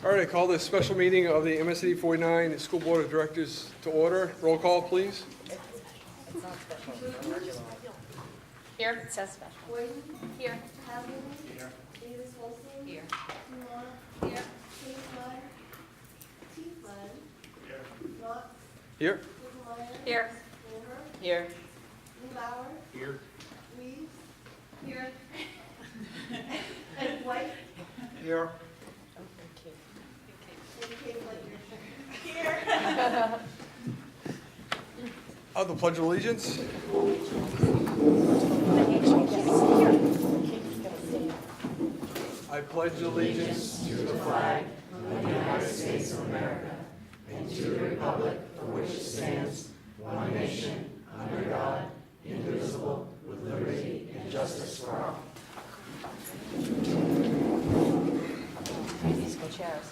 All right, I call this special meeting of the MSAD 49 School Board of Directors to order. Roll call, please. Here. It says special. Boyden. Here. Hadley. Here. Davis Wilson. Here. Kumar. Here. Kate Flood. T. Flood. Here. Knox. Here. Meyer. Here. Wolver. Here. Bauer. Here. Reeves. Here. And White. Here. And Kate Flood. Here. Of the Pledge of Allegiance. I pledge allegiance to the flag of the United States of America and to the republic for which it stands, one nation, under God, indivisible, with liberty and justice for all. Musical chairs.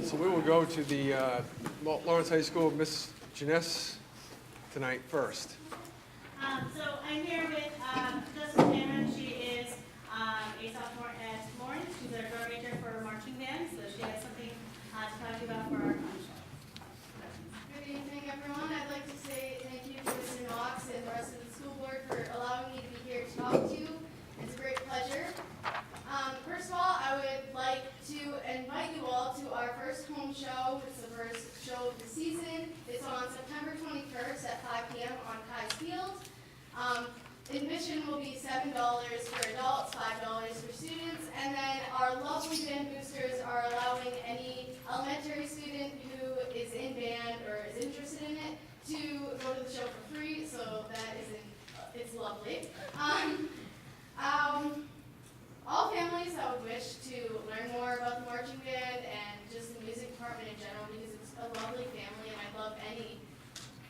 So we will go to the Lawrence High School, Miss Janess tonight first. So I'm here with Jessica Cameron. She is a sophomore at Lawrence. She's our drum major for marching band, so she has something to talk to you about for our show. Good evening, everyone. I'd like to say thank you to Mr. Knox and the rest of the school board for allowing me to be here to talk to you. It's a great pleasure. First of all, I would like to invite you all to our first home show. It's the first show of the season. It's on September 21st at 5 p.m. on Kai's Field. Admission will be $7 for adults, $5 for students, and then our lovely band boosters are allowing any elementary student who is in band or is interested in it to go to the show for free, so that it's lovely. All families that would wish to learn more about the marching band and just the music department in general, because it's a lovely family and I'd love any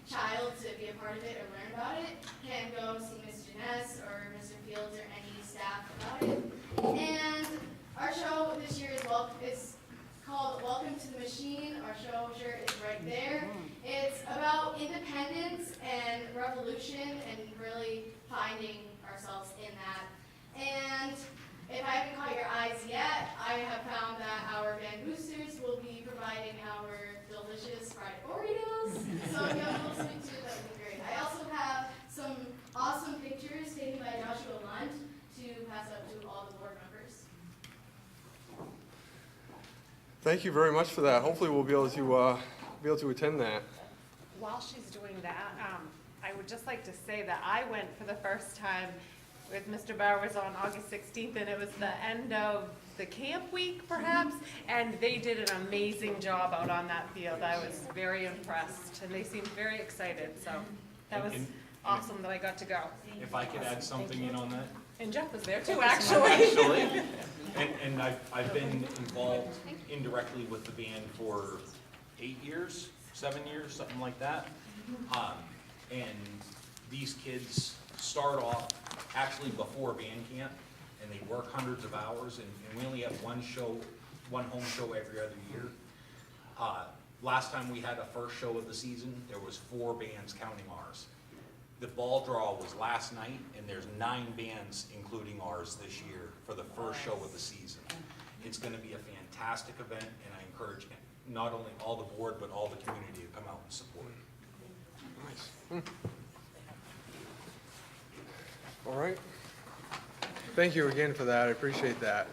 child to be a part of it or learn about it, can go see Ms. Janess or Mr. Fields or any staff about it. And our show this year is called Welcome to the Machine. Our show shirt is right there. It's about independence and revolution and really finding ourselves in that. And if I haven't caught your eyes yet, I have found that our band boosters will be providing our delicious fried Oreos. So if you have a little sweet tooth, that would be great. I also have some awesome pictures taken by Joshua Lund to pass out to all the board members. Thank you very much for that. Hopefully we'll be able to attend that. While she's doing that, I would just like to say that I went for the first time with Mr. Bowers on August 16th, and it was the end of the camp week, perhaps, and they did an amazing job out on that field. I was very impressed, and they seemed very excited, so that was awesome that I got to go. If I could add something in on that. And Jeff was there too, actually. Actually, and I've been involved indirectly with the band for 8 years, 7 years, something like that. And these kids start off actually before band camp, and they work hundreds of hours, and we only have one home show every other year. Last time we had a first show of the season, there was 4 bands counting ours. The ball draw was last night, and there's 9 bands, including ours, this year for the first show of the season. It's going to be a fantastic event, and I encourage not only all the board, but all the community to come out and support it. Nice. All right. Thank you again for that. I appreciate that.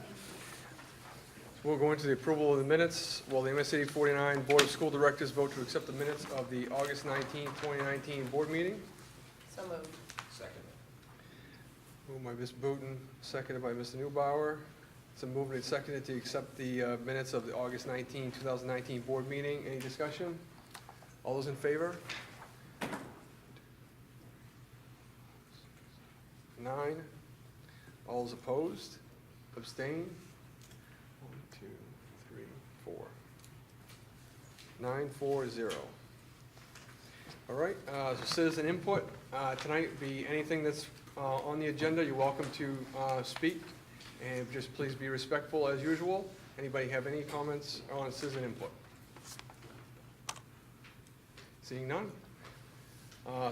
So we'll go into the approval of the minutes. Will the MSAD 49 Board of School Directors vote to accept the minutes of the August 19, 2019 board meeting? So moved. Second. Moved by Ms. Booton, seconded by Mr. Newbauer. It's a moved and seconded to accept the minutes of the August 19, 2019 board meeting. Any discussion? All those in favor? 9. All those opposed? Abstain? 1, 2, 3, 4. 9, 4, 0. All right, so citizen input. Tonight would be anything that's on the agenda. You're welcome to speak, and just please be respectful as usual. Anybody have any comments on citizen input? Seeing none.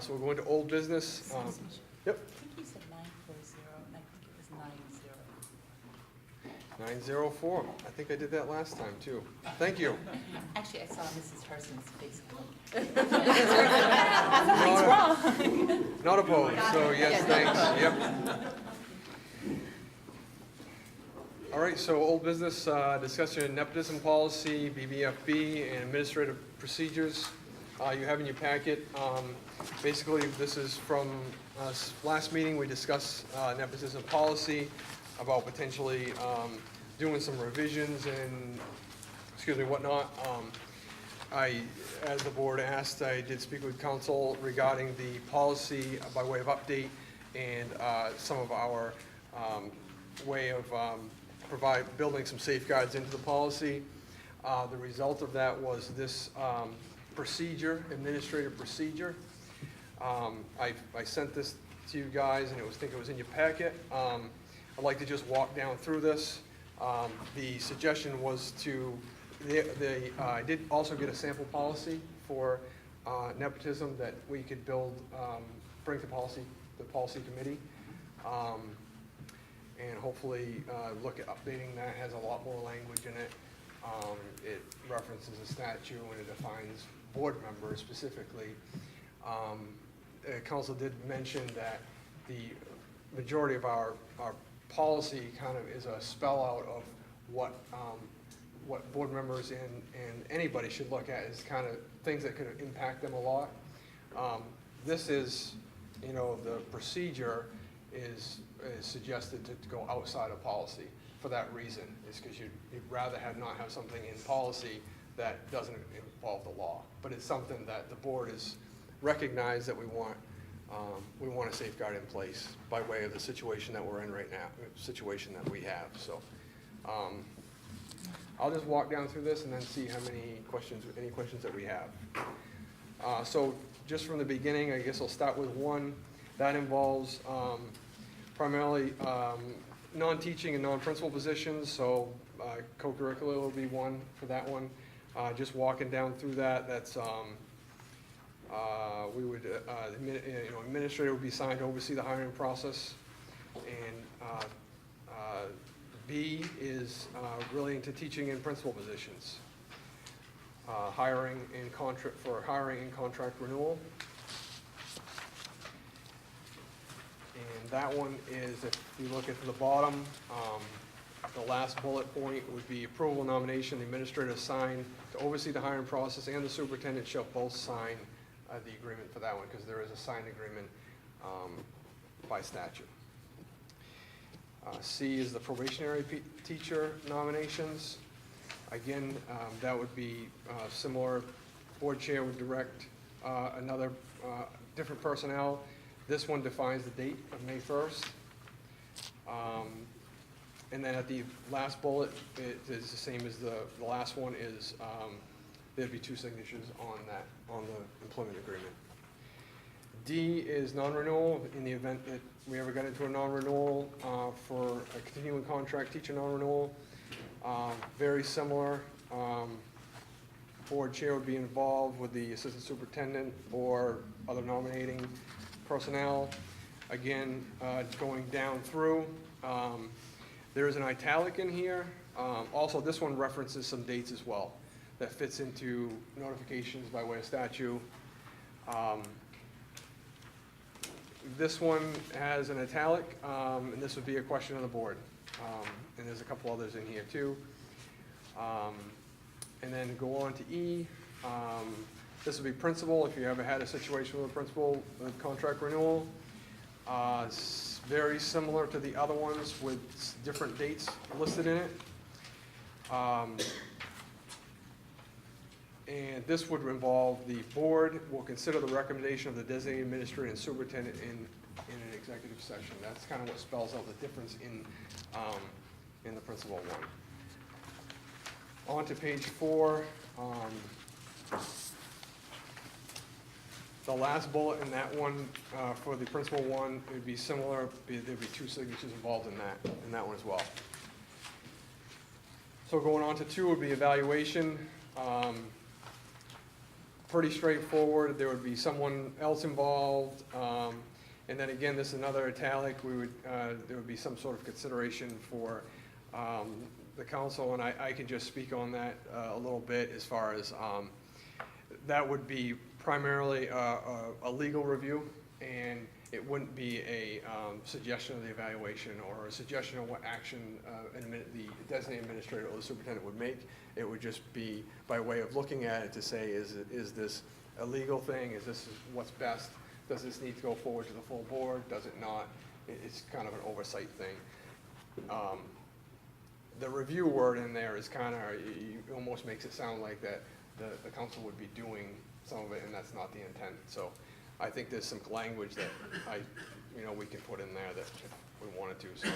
So we'll go into old business. Yep. I think you said 9 904. I think I did that last time, too. Thank you. Actually, I saw Mrs. Harson's face. Not opposed, so yes, thanks, yep. All right, so old business, discussion nepotism policy, BBFB, and administrative procedures. You have in your packet, basically, this is from last meeting, we discussed nepotism policy about potentially doing some revisions and, whatnot. As the board asked, I did speak with council regarding the policy by way of update and some of our way of building some safeguards into the policy. The result of that was this administrative procedure. I sent this to you guys, and I think it was in your packet. I'd like to just walk down through this. The suggestion was I did also get a sample policy for nepotism that we could bring to the policy committee. And hopefully look at updating that. It has a lot more language in it. It references a statute and it defines board members specifically. Council did mention that the majority of our policy kind of is a spell out of what board members and anybody should look at is kind of things that could impact them a lot. This is, the procedure is suggested to go outside of policy for that reason, is because you'd rather not have something in policy that doesn't involve the law. But it's something that the board is recognized that we want a safeguard in place by way of the situation that we're in right now, situation that we have. So I'll just walk down through this and then see how many questions that we have. So just from the beginning, I guess I'll start with one that involves primarily non-teaching and non-principal positions. So co-curricular will be one for that one. Just walking down through that, that's we would, administrator would be assigned to oversee the hiring process. And B is relating to teaching and principal positions. Hiring and contract renewal. And that one is, if you look at the bottom, the last bullet point would be approval nomination. The administrator assigned to oversee the hiring process and the superintendent shall both sign the agreement for that one, because there is a signed agreement by statute. C is the probationary teacher nominations. Again, that would be similar. Board chair would direct another different personnel. This one defines the date of May 1st. And then at the last bullet, it is the same as the last one is, there'd be two signatures on the employment agreement. D is non-renewal. In the event that we ever got into a non-renewal for a continuing contract teacher non-renewal, very similar. Board chair would be involved with the assistant superintendent or other nominating personnel. Again, going down through, there is an italic in here. Also, this one references some dates as well that fits into notifications by way of statute. This one has an italic, and this would be a question of the board. And there's a couple others in here too. And then go on to E. This would be principal, if you ever had a situation with a principal with contract renewal. It's very similar to the other ones with different dates listed in it. And this would involve the board will consider the recommendation of the designated administrator and superintendent in an executive session. That's kind of what spells out the difference in the principal one. On to page 4. The last bullet in that one, for the principal one, it would be similar. There'd be two signatures involved in that one as well. So going on to 2 would be evaluation. Pretty straightforward. There would be someone else involved. And then again, this is another italic. There would be some sort of consideration for the council, and I can just speak on that a little bit as far as, that would be primarily a legal review, and it wouldn't be a suggestion of the evaluation or a suggestion of what action the designated administrator or the superintendent would make. It would just be by way of looking at it to say, is this a legal thing? Is this what's best? Does this need to go forward to the full board? Does it not? It's kind of an oversight thing. The review word in there is kind of, it almost makes it sound like that the council would be doing some of it, and that's not the intent. So I think there's some language that we can put in there that if we wanted to. So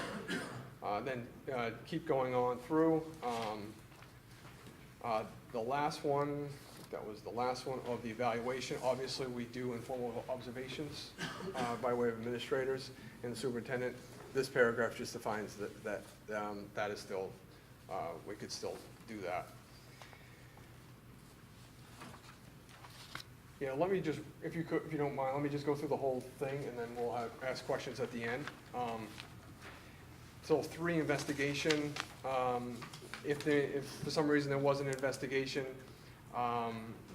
then keep going on through. The last one, that was the last one of the evaluation. Obviously, we do informal observations by way of administrators and the superintendent. This paragraph just defines that is still, we could still do that. Yeah, let me just, if you don't mind, let me just go through the whole thing, and then we'll ask questions at the end. So 3, investigation. If for some reason there was an investigation,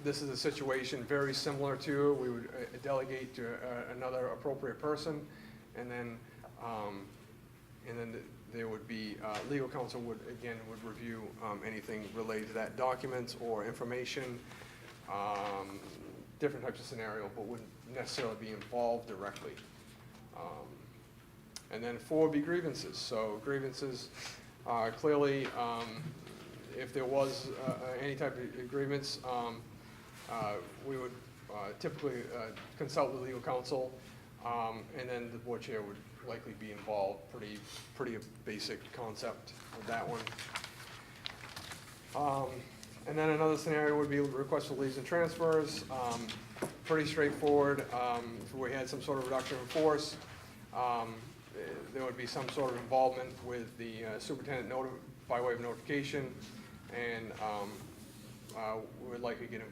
this is a situation very similar to, we would delegate to another appropriate person, and then there would be, legal counsel would review anything related to that, documents or information, different types of scenario, but wouldn't necessarily be involved directly. And then 4 would be grievances. So grievances, clearly, if there was any type of grievance, we would typically consult with legal counsel, and then the board chair would likely be involved. Pretty basic concept with that one. And then another scenario would be request for leaves and transfers. Pretty straightforward. If we had some sort of reduction in force, there would be some sort of involvement with the superintendent by way of notification, and we would likely get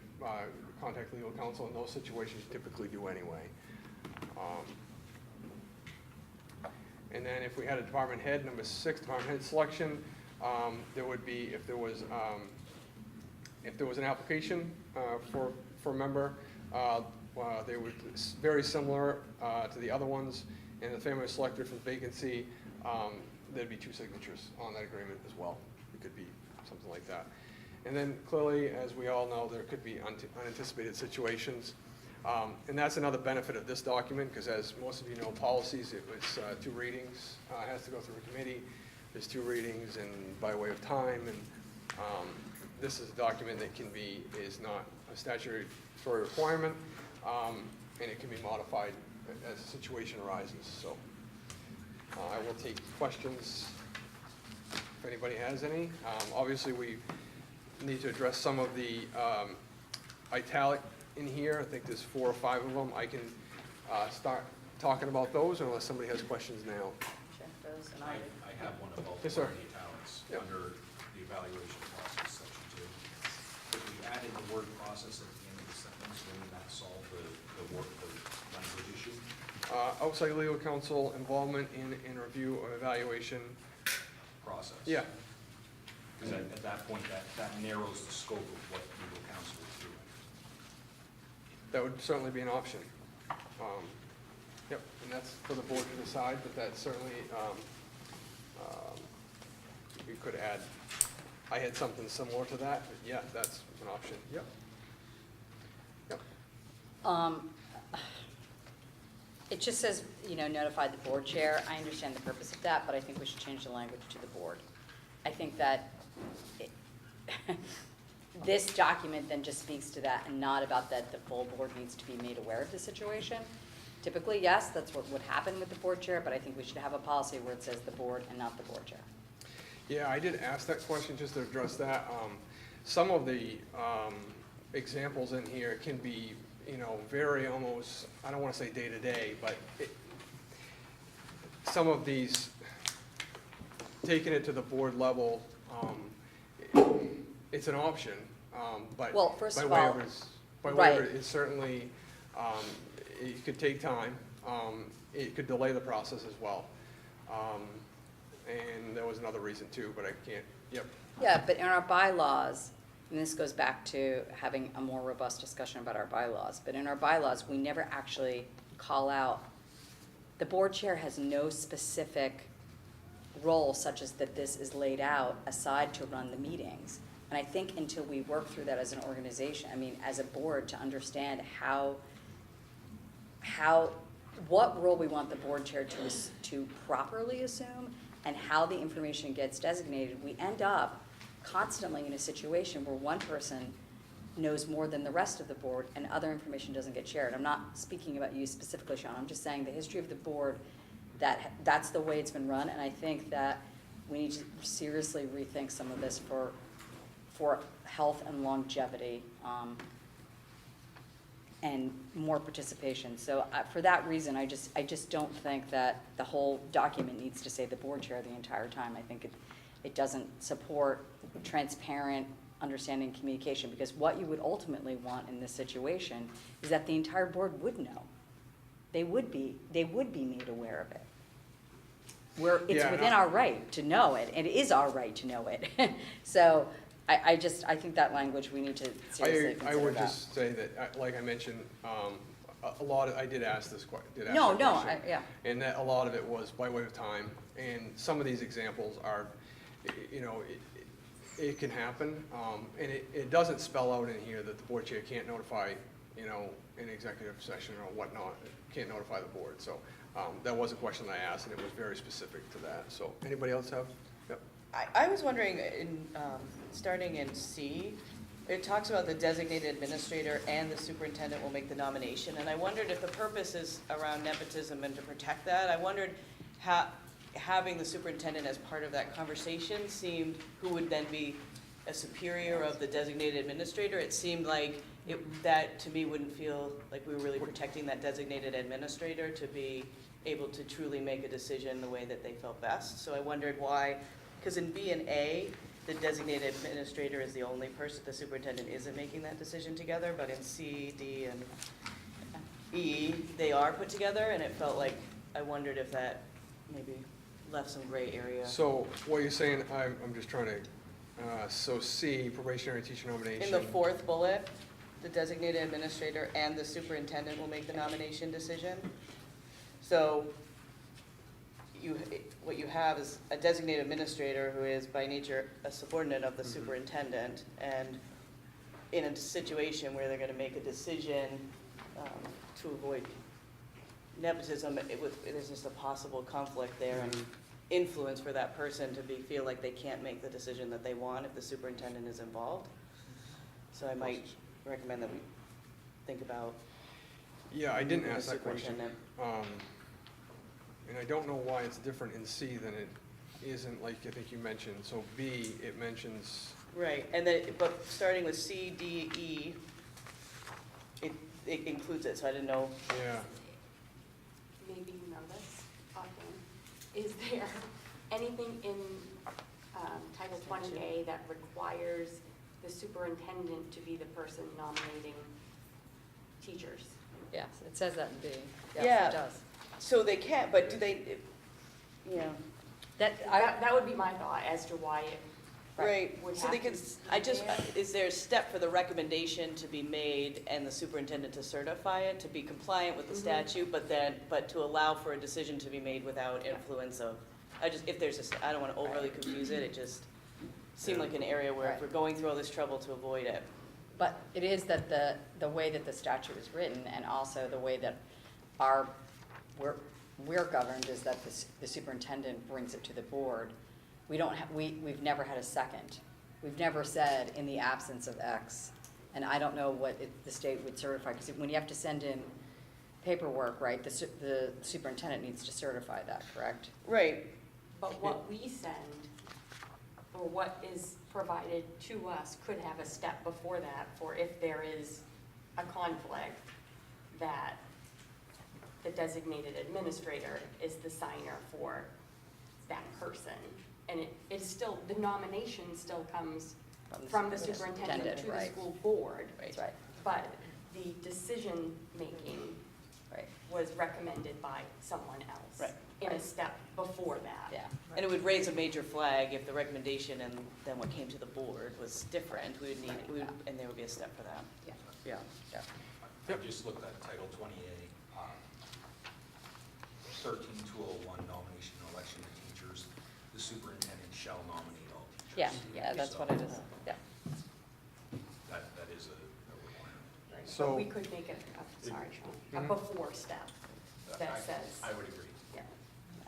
contact legal counsel in those situations. Typically do anyway. And then if we had a department head, number 6, department head selection, there would be, if there was an application for a member, they would very similar to the other ones, and the family was selected for the vacancy, there'd be 2 signatures on that agreement as well. It could be something like that. And then clearly, as we all know, there could be unanticipated situations. And that's another benefit of this document, because as most of you know, policies, it was 2 readings. It has to go through a committee. There's 2 readings and by way of time. And this is a document that is not a statutory requirement, and it can be modified as a situation arises. So I will take questions if anybody has any. Obviously, we need to address some of the italic in here. I think there's 4 or 5 of them. I can start talking about those unless somebody has questions now. Check those, and I have one about Yes, the sir. italics Yep. under the evaluation process, section 2. If we added the word process at the end of the sentence, wouldn't that solve the language issue? Outside legal counsel involvement in review of evaluation. Process. Yeah, Because at that point, that narrows the scope of what legal counsel is doing. that would certainly be an option. Yep, and that's for the board to decide, but that's certainly, we could add, I had something similar to that, but yeah, that's an option, yep. Yep, It just says, notify the board chair. I understand the purpose of that, but I think we should change the language to the board. I think that this document then just speaks to that and not about that the full board needs to be made aware of the situation. Typically, yes, that's what would happen with the board chair, but I think we should have a policy where it says the board and not the board chair. yeah, I did ask that question just to address that. Some of the examples in here can be, very almost, I don't want to say day-to-day, but some of these, taking it to the board level, it's an option, but Well, first by of way all, waiver, right. it's certainly, it could take time. It could delay the process as well. and there was another reason too, but I can't, yep. Yeah, but in our bylaws, and this goes back to having a more robust discussion about our bylaws, but in our bylaws, we never actually call out, the board chair has no specific role such as that this is laid out aside to run the meetings. And I think until we work through that as an organization, I mean, as a board, to understand what role we want the board chair to properly assume and how the information gets designated, we end up constantly in a situation where one person knows more than the rest of the board and other information doesn't get shared. I'm not speaking about you specifically, Sean. I'm just saying the history of the board, that's the way it's been run, and I think that we need to seriously rethink some of this for health and longevity, and more participation. So for that reason, I just don't think that the whole document needs to say the board chair the entire time. I think it doesn't support transparent understanding communication, because what you would ultimately want in this situation is that the entire board would know. They would be made aware of it. It's Yeah, within our right to know it, and it is our right to know it. So I think that language we need to seriously consider. I would just say that, like I mentioned, a lot of, I did ask this question. Yeah. And that a lot of it was by way of time, and some of these examples are, you know, it can happen, and it doesn't spell out in here that the board chair can't notify, you know, an executive session or whatnot, can't notify the board. So that was a question I asked, and it was very specific to that. So anybody else have? Yep. I was wondering, starting in C, it talks about the designated administrator and the superintendent will make the nomination, and I wondered if the purpose is around nepotism and to protect that. I wondered how having the superintendent as part of that conversation who would then be a superior of the designated administrator. It seemed like that to me wouldn't feel like we were really protecting that designated administrator to be able to truly make a decision the way that they felt best. So I wondered why, because in B and A, the designated administrator is the only person, the superintendent isn't making that decision together, but in C, D, and E, they are put together, and it felt like, I wondered if that maybe left some gray area. So what you're saying, I'm just trying to, so C, probationary teacher nomination. In the fourth bullet, the designated administrator and the superintendent will make the nomination decision. So what you have is a designated administrator who is by nature a subordinate of the superintendent, and in a situation where they're going to make a decision to avoid nepotism, there's just a possible conflict there and influence for that person to feel like they can't make the decision that they want if the superintendent is involved. So I might recommend that we think about. Yeah, I didn't ask the that question. superintendent. And I don't know why it's different in C than it isn't, like I think you mentioned. So B, it mentions. Right, and then, but starting with C, D, E, it includes it, so I didn't know. Yeah. Maybe you know this, offhand. Is there anything in Title 20A that requires the superintendent to be the person nominating teachers? Yes, it says that in B. Yeah. Yes, it does. So they can't, but do they, yeah, That would be my thought as to why it right. would So have they to could, be is there a step for the recommendation to be made and the superintendent to certify it, to be compliant with the statute, but to allow for a decision to be made without influence of, if there's I don't want to overly confuse it, it just seemed like an area where if we're going through all this trouble to avoid it. But it is that the way that the statute is written, and also the way that we're governed, is that the superintendent brings it to the board. We've never had a second. We've never said in the absence of X, and I don't know what the state would certify, because when you have to send in paperwork, right, the superintendent needs to certify that, correct? Right. But what we send, or what is provided to us, could have a step before that for if there is a conflict, that the designated administrator is the signer for that person. And it's still, the nomination still comes from the superintendent to the right. school board. That's right. But the decision-making Right. was recommended by someone else. Right. In a step before that. Yeah. And it would raise a major flag if the recommendation and then what came to the board was different. We would need, and there would be a step for that. Yeah. Yeah, yeah. I just looked at Title 20A, 13201, nomination and election of teachers. The superintendent shall nominate all Yeah, teachers. yeah, that's So what it is, yeah. That is a requirement. Right, So- but we could make it, sorry, Sean, a before step that says, I would agree. yeah.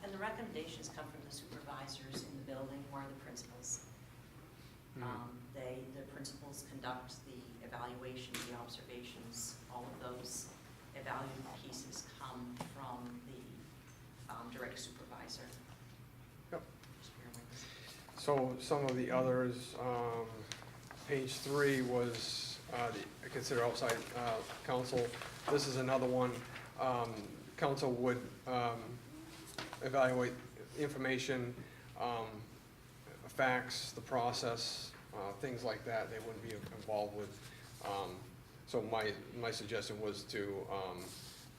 And the recommendations come from the supervisors in the building or the principals. The principals conduct the evaluation, the observations, all of those evaluative pieces come from the direct supervisor. Yep. Just bear with us. So some of the others, page 3 was consider outside counsel. This is another one. Council would evaluate information, facts, the process, things like that. They wouldn't be involved with. So my suggestion was to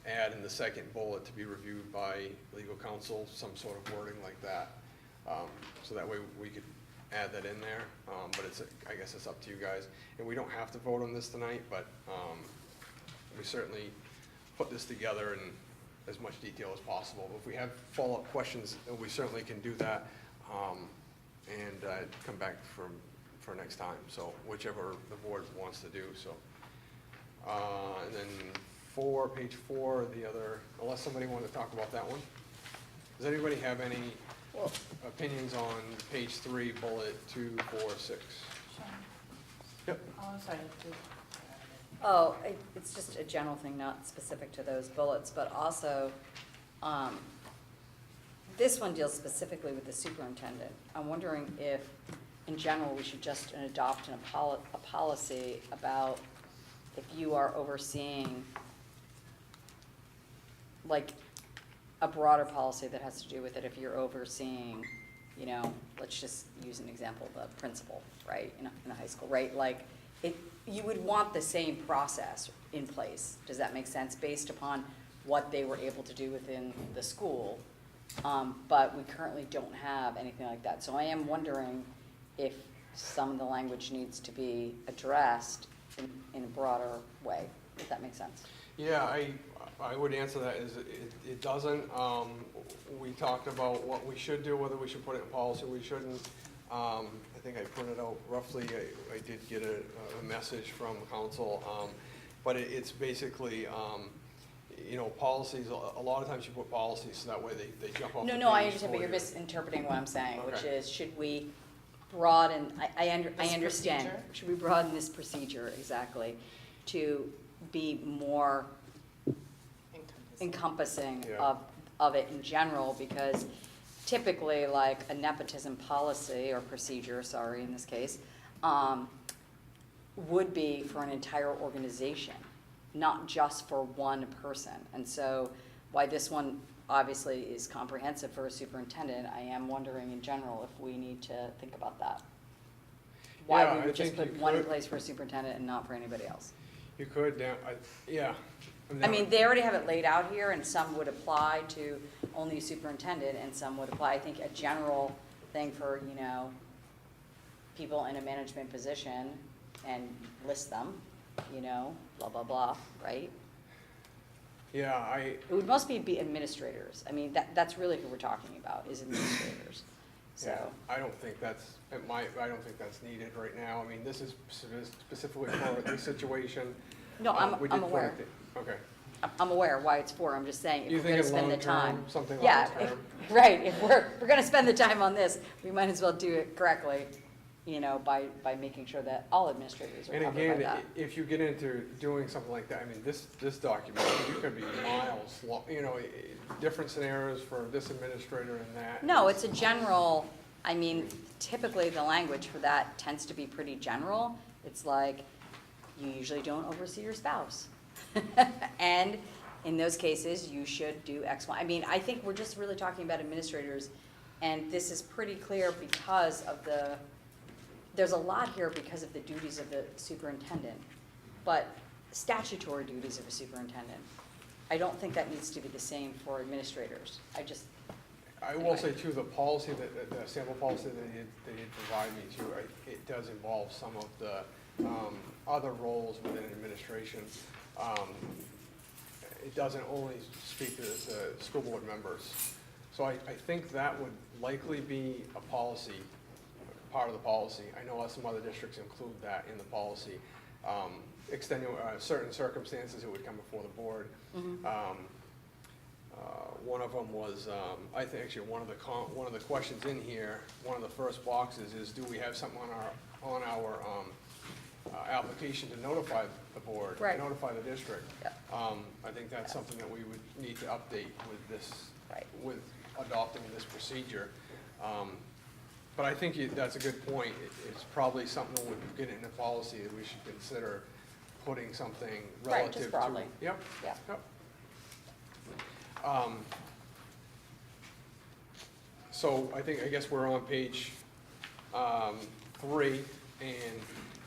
add in the second bullet to be reviewed by legal counsel, some sort of wording like that. So that way we could add that in there, but I guess it's up to you guys. And we don't have to vote on this tonight, but we certainly put this together in as much detail as possible. If we have follow-up questions, we certainly can do that, and come back for next time. So whichever the board wants to do, so. And then page 4, the other, unless somebody wanted to talk about that one. Does anybody have any opinions on page 3, bullet 2, 4, 6? Yep. Oh, it's just a general thing, not specific to those bullets, but also, this one deals specifically with the superintendent. I'm wondering if, in general, we should just adopt a policy about if you are overseeing, like, a broader policy that has to do with it, if you're overseeing, you know, let's just use an example, the principal, right, in a high school, right? Like, you would want the same process in place. Does that make sense? Based upon what they were able to do within the school. But we currently don't have anything like that. So I am wondering if some of the language needs to be addressed in a broader way, if that makes sense. Yeah, I would answer that as it doesn't. We talked about what we should do, whether we should put it in policy, we shouldn't. I think I printed out roughly, I did get a message from council, but it's basically, you know, policies, a lot of times you put policies so that way they jump off the page. No, I understand, but for you're you. misinterpreting what I'm saying, which Okay. is, should we broaden, I understand. procedure? Should we broaden this procedure, exactly, to be more encompassing Yeah. of it in general, because typically, like, a nepotism policy or procedure, sorry, in this case, would be for an entire organization, not just for one person. And so, why this one obviously is comprehensive for a superintendent, I am wondering in general if we need to think about that. Why Yeah, we I would just think put you one in could. place for a superintendent and not for anybody else. You could, yeah. I mean, they already have it laid out here, and some would apply to only superintendent, and some would apply, I think, a general thing for, you know, people in a management position, and list them, you know, blah, blah, blah, right? Yeah, It would mostly be administrators. I mean, that's really who we're talking about, is administrators, so. yeah, I don't think that's needed right now. I mean, this is specifically for this situation. No, We did I'm put aware. it Okay. I'm aware why it's for, I'm just saying, You if we're gonna think spend the long-term, time. something Yeah, long-term? right, if we're gonna spend the time on this, we might as well do it correctly, you know, by making sure that all administrators are And covered by again, that. if you get into doing something like that, I mean, this document, you could be miles long, you know, different scenarios for this administrator and that. No, it's a general, I mean, typically the language for that tends to be pretty general. It's like, you usually don't oversee your spouse. And in those cases, you should do X, Y. I mean, I think we're just really talking about administrators, and this is pretty clear because of there's a lot here because of the duties of the superintendent, but statutory duties of a superintendent. I don't think that needs to be the same for administrators. I will say too, the policy, the sample policy that they did provide me too, it does involve some of the other roles within administration. It doesn't only speak to the school board members. So I think that would likely be a policy, part of the policy. I know some other districts include that in the policy. Extenuating, certain circumstances, it would come before the board. One of them was, I think actually one of the questions in here, one of the first boxes is, do we have something on our application to notify the board, Right. notify the district? Yep. I think that's something that we would need to update with this, Right. with adopting this procedure. But I think that's a good point. It's probably something when we get it in the policy that we should consider putting something Right, relative to. just broadly. Yep. Yeah. Yep. So I guess we're on page 3, and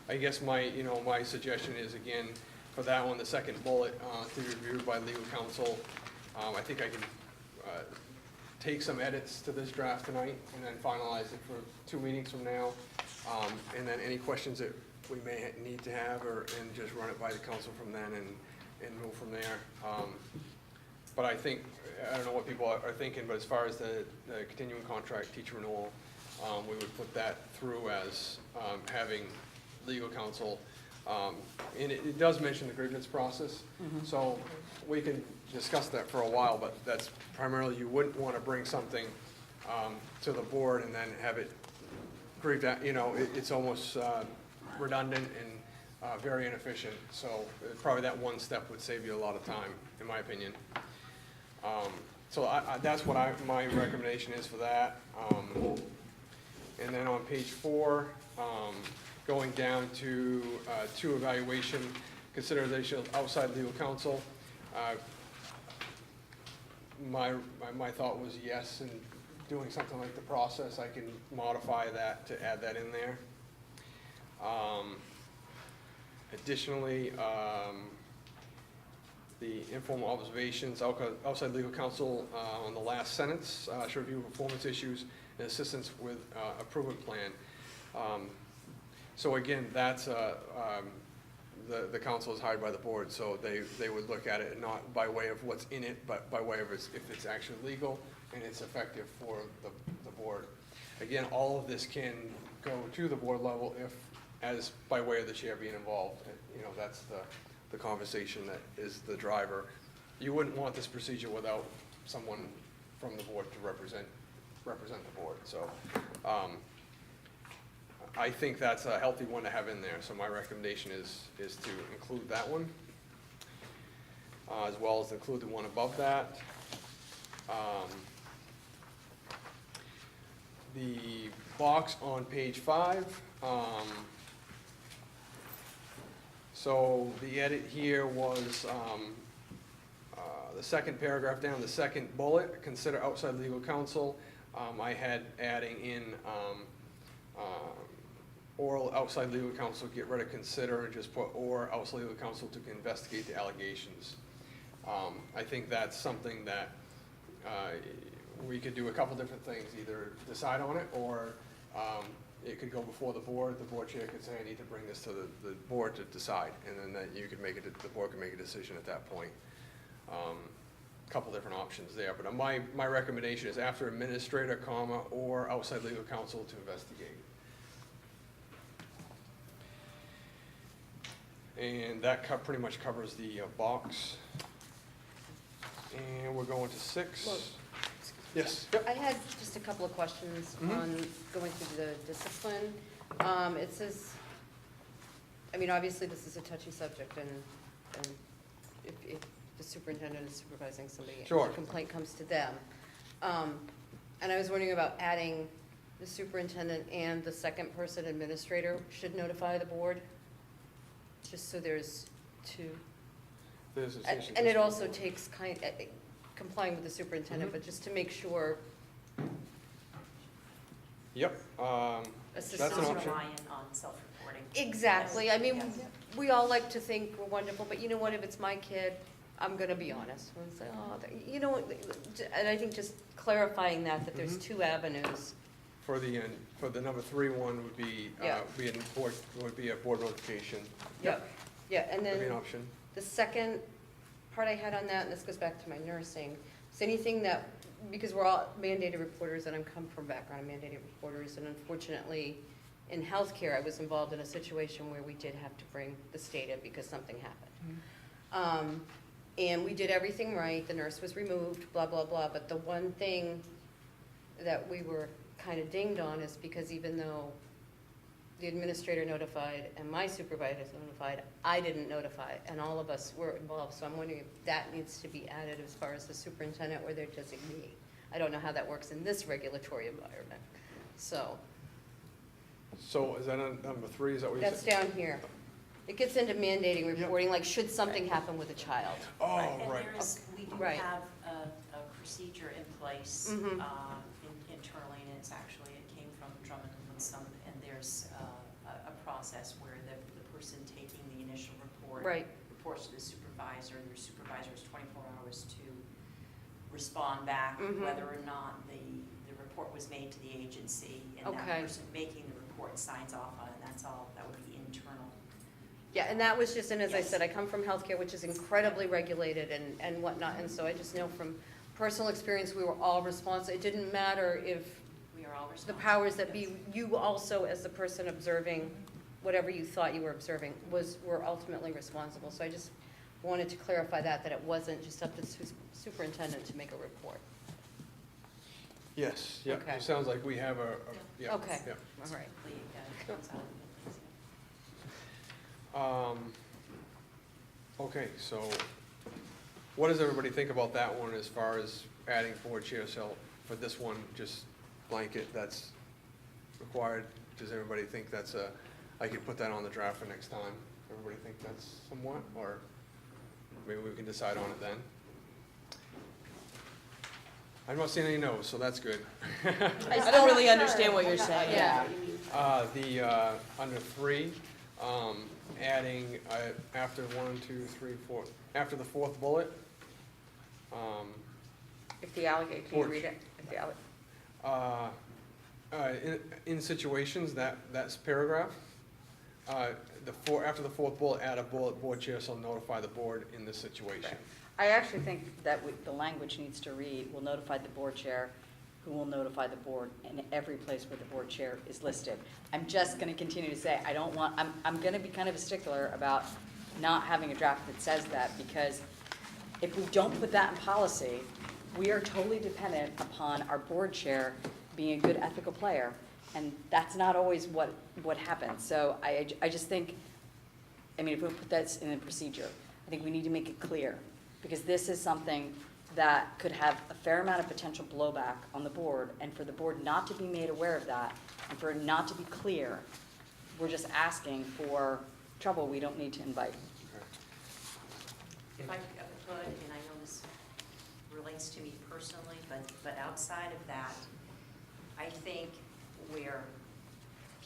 I guess my suggestion is, again, for that one, the second bullet, to be reviewed by legal counsel. I think I can take some edits to this draft tonight and then finalize it for 2 meetings from now. And then any questions that we may need to have, and just run it by the council from then and move from there. But I think, I don't know what people are thinking, but as far as the continuing contract teacher renewal, we would put that through as having legal counsel. And it does mention the grievance process, so we can discuss that for a while, but that's primarily, you wouldn't want to bring something to the board and then have it grieved out. It's almost redundant and very inefficient, so probably that one step would save you a lot of time, in my opinion. So that's what my recommendation is for that. And then on page 4, going down to 2 evaluation, consideration of outside legal counsel. My thought was yes, and doing something like the process, I can modify that to add that in there. Additionally, the informal observations, outside legal counsel on the last sentence, should review performance issues and assistance with improvement plan. So again, that's, the council is hired by the board, so they would look at it not by way of what's in it, but by way of if it's actually legal and it's effective for the board. Again, all of this can go to the board level as by way of the chair being involved. That's the conversation that is the driver. You wouldn't want this procedure without someone from the board to represent the board. So I think that's a healthy one to have in there. So my recommendation is to include that one, as well as include the one above that. The box on page 5. So the edit here was the second paragraph down, the second bullet, consider outside legal counsel. I had adding in oral outside legal counsel, get rid of consider, and just put or outside legal counsel to investigate the allegations. I think that's something that we could do a couple different things, either decide on it or it could go before the board chair could say, I need to bring this to the board to decide, and then that you could the board could make a decision at that point. Couple different options there, but my recommendation is after administrator, comma, or outside legal counsel to investigate. And that pretty much covers the box. And we're going to 6. Well, Yes. Yep. I had just a couple of questions Mhm. on going through the discipline. It says, obviously this is a touchy subject, and if the superintendent is supervising somebody, Sure. the complaint comes to them. And I was wondering about adding the superintendent and the second person administrator should notify the board, just so there's 2. There's a station And it district also board. takes complying with the superintendent, Mhm. but just to make sure Yep, that's an assistants. option. Reliant on self-reporting. Exactly, Yes. we all like to think we're wonderful, but if it's my kid, I'm gonna be honest. And say, and I think just clarifying that there's two avenues. For the number 3 one would be, Yeah. would be a board notification. Yep. Yeah, and Would be an then option. the second part I had on that, and this goes back to my nursing, is anything that, because we're all mandated reporters, and I come from a background of mandated reporters, and unfortunately, in healthcare, I was involved in a situation where we did have to bring the state in because something happened. And we did everything right, the nurse was removed, blah, blah, blah, but the one thing that we were kind of dinged on is because even though the administrator notified and my supervisor notified, I didn't notify, and all of us were involved, so I'm wondering if that needs to be added as far as the superintendent or their designee. I don't know how that works in this regulatory environment, so, So is that on number 3, is that what you that's said? down here. It gets into mandating reporting, like should something happen with a child. Oh, And right. we do Right. have a procedure in place Mhm. internally, and it's actually, it came from Drummond and some, and there's a process where the person taking the initial report Right. reports to the supervisor, and their supervisor has 24 hours to respond back, Mhm. whether or not the report was made to the agency, and that Okay. person making the report signs off on it, and that's all, that would be internal. Yeah, and that was just, and as I Yes. said, I come from healthcare, which is incredibly regulated and whatnot, and so I just know from personal experience, we were all responsible. It didn't matter if We are all the responsible. powers that be, you also, as the person observing whatever you thought you were observing, were ultimately responsible. So I just wanted to clarify that it wasn't just up to the superintendent to make a report. Yes, yeah, Okay. it sounds like we have yeah. Okay. Yeah. All right. Typically, it comes out of the- Okay, so what does everybody think about that one as far as adding board chair? So for this one, just blanket, that's required. Does everybody think that's I could put that on the draft for next time? Everybody think that's somewhat, or maybe we can decide on it then? I'm not seeing any no's, so that's good. I don't really understand what you're saying. Yeah. Under 3, adding, after 1, 2, 3, 4, after the 4th bullet, If the allegation, can you read it? If the in situations, that's paragraph. After the 4th bullet, add a bullet, board chair shall notify the board in this situation. I actually think that the language needs to read, will notify the board chair, who will notify the board in every place where the board chair is listed. I'm just gonna continue to say, I'm gonna be kind of a stickler about not having a draft that says that, because if we don't put that in policy, we are totally dependent upon our board chair being a good ethical player, and that's not always what happens. So I just think, if we put that in the procedure, I think we need to make it clear, because this is something that could have a fair amount of potential blowback on the board, and for the board not to be made aware of that, and for it not to be clear, we're just asking for trouble we don't need to invite. If I could, and I know this relates to me personally, but outside of that, I think where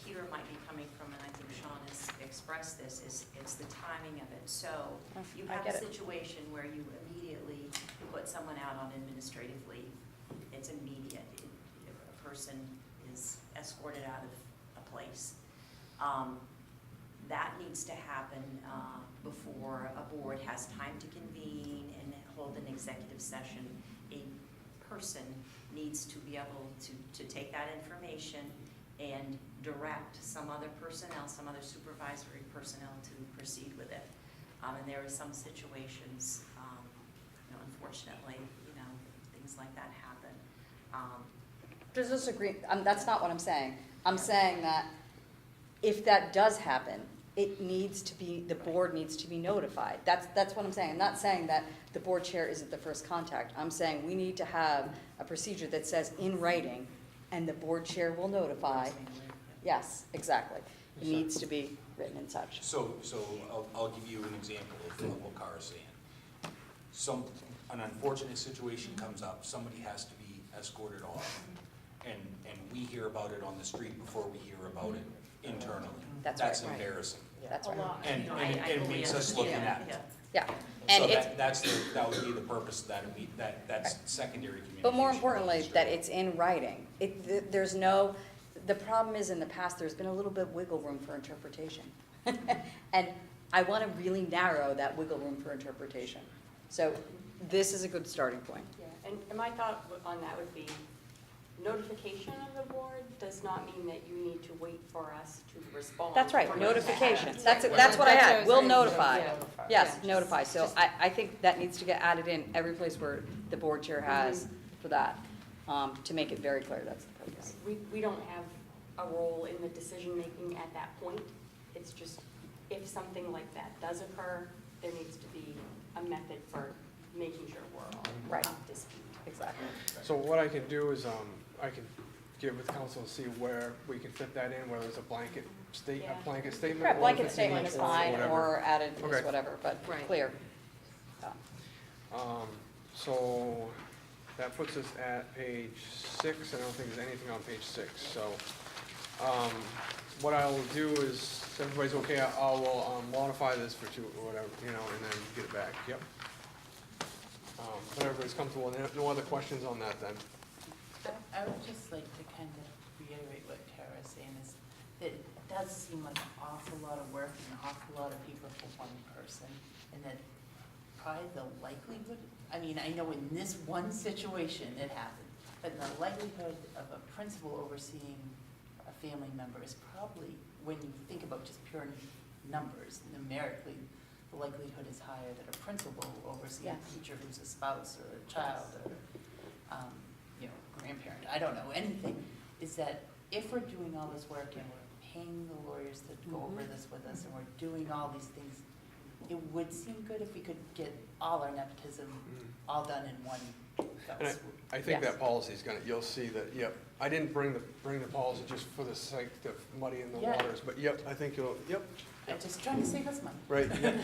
Peter might be coming from, and I think Sean has expressed this, is it's the timing of it. So you I have get a it. situation where you immediately put someone out on administrative leave. It's immediate. If a person is escorted out of a place. That needs to happen before a board has time to convene and hold an executive session. A person needs to be able to take that information and direct some other personnel, some other supervisory personnel to proceed with it. And there are some situations, unfortunately, things like that happen. Does this agree, that's not what I'm saying. I'm saying that if that does happen, it needs to be, the board needs to be notified. That's what I'm saying. I'm not saying that the board chair isn't the first contact. I'm saying we need to have a procedure that says in writing, and the board chair will notify. Yes, exactly. It needs to be written and such. So I'll give you an example of what Kara's saying. An unfortunate situation comes up, somebody has to be escorted off, and we hear about it on the street before we hear about it internally. That's right. embarrassing. That's right. And it fully makes us look understand, inept. Yeah, And So it's- that would be the purpose of that's secondary communication. But more importantly, purpose. that it's in writing. There's no, the problem is in the past, there's been a little bit wiggle room for interpretation. And I want to really narrow that wiggle room for interpretation. So this is a good starting point. Yeah, and my thought on that would be, notification of the board does not mean that you need to wait for us to respond. That's right, for notification. notification. That's what I had. We'll Yeah. notify. Yeah. Yes, Yeah. notify. So I think that needs to get added in every place where the board chair has for that, to make it very clear that's the purpose. We don't have a role in the decision-making at that point. It's just, if something like that does occur, there needs to be a method for making sure we're all Right. up to speed. Exactly. So what I can do is, I can get with council and see where we can fit that in, whether it's a blanket Yeah. statement. Right, or blanket if it's statement each is one fine, whatever. or added is Okay. whatever, but Right. clear. So that puts us at page 6, and I don't think there's anything on page 6, so, what I will do is, if everybody's okay, I will modify this for 2, or whatever, and then get it back, yep. But everybody's comfortable, no other questions on that then? I would just like to kind of reiterate what Tara's saying, is that it does seem like an awful lot of work and an awful lot of people for one person, and that probably the likelihood, I mean, I know in this one situation it happened, but the likelihood of a principal overseeing a family member is probably, when you think about just pure numbers, numerically, the likelihood is higher that a principal will oversee a Yes. teacher who's a spouse or a child or, grandparent, I don't know, anything, is that if we're doing all this work and we're paying the lawyers to go over this with us, and we're doing all these things, it would seem good if we could get all our nepotism all done in one fell And swoop. I think Yes. that policy's gonna, you'll see that, yep, I didn't bring the policy just for the sake of muddying the Yeah. waters, but yep, I think yep, I'm just trying to save us money. right, yep.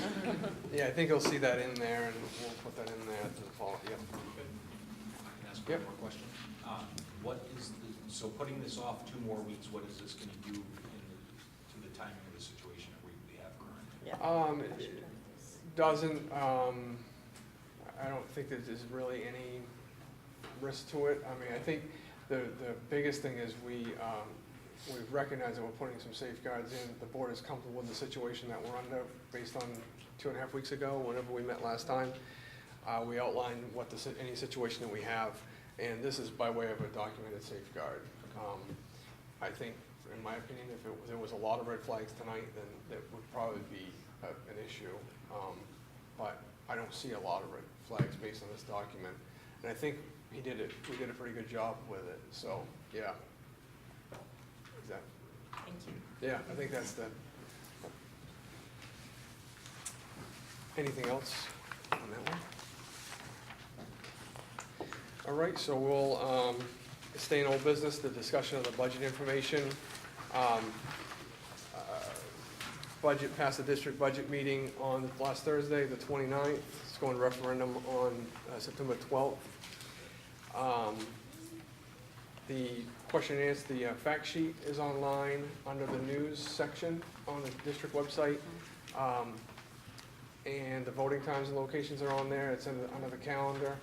Yeah, I think you'll see that in there, and we'll put that in there to the fall, yep. I can ask Yep. one more question. So putting this off 2 more weeks, what is this gonna do to the timing of the situation that we have currently? It doesn't, I don't think that there's really any risk to it. I mean, I think the biggest thing is we've recognized that we're putting some safeguards in. The board is comfortable with the situation that we're under based on 2.5 weeks ago, whenever we met last time. We outlined any situation that we have, and this is by way of a documented safeguard. I think, in my opinion, if there was a lot of red flags tonight, then that would probably be an issue. But I don't see a lot of red flags based on this document. And I think we did a pretty good job with it, so, yeah. Is that, Thank you. yeah, I think that's anything else on that one? All right, so we'll stay in old business, the discussion of the budget information. Budget passed the district budget meeting on last Thursday, the 29th. It's going to referendum on September 12th. The question and answer, the fact sheet is online under the news section on the district website. And the voting times and locations are on there. It's under the calendar.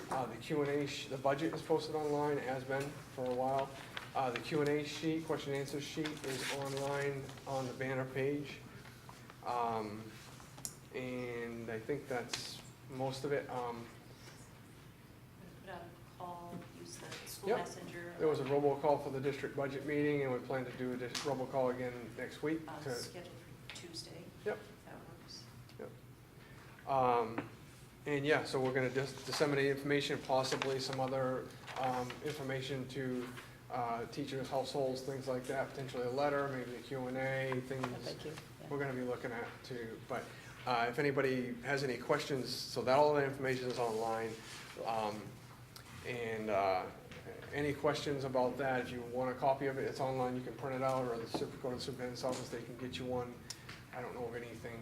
The Q&A, the budget is posted online, has been for a while. The Q&A sheet, question and answer sheet is online on the banner page. And I think that's most of it. Put out a call, use the school Yep. messenger. There was a robocall for the district budget meeting, and we plan to do a robocall again next week. Scheduled for Tuesday. Yep. If that works. And yeah, so we're gonna disseminate information, possibly some other information to teachers, households, things like that, potentially a letter, maybe a Q&A, things Thank you. we're gonna be looking at too. But if anybody has any questions, so that all that information is online. And any questions about that, if you want a copy of it, it's online, you can print it out, or go to the superintendent's office, they can get you one. I don't know of anything.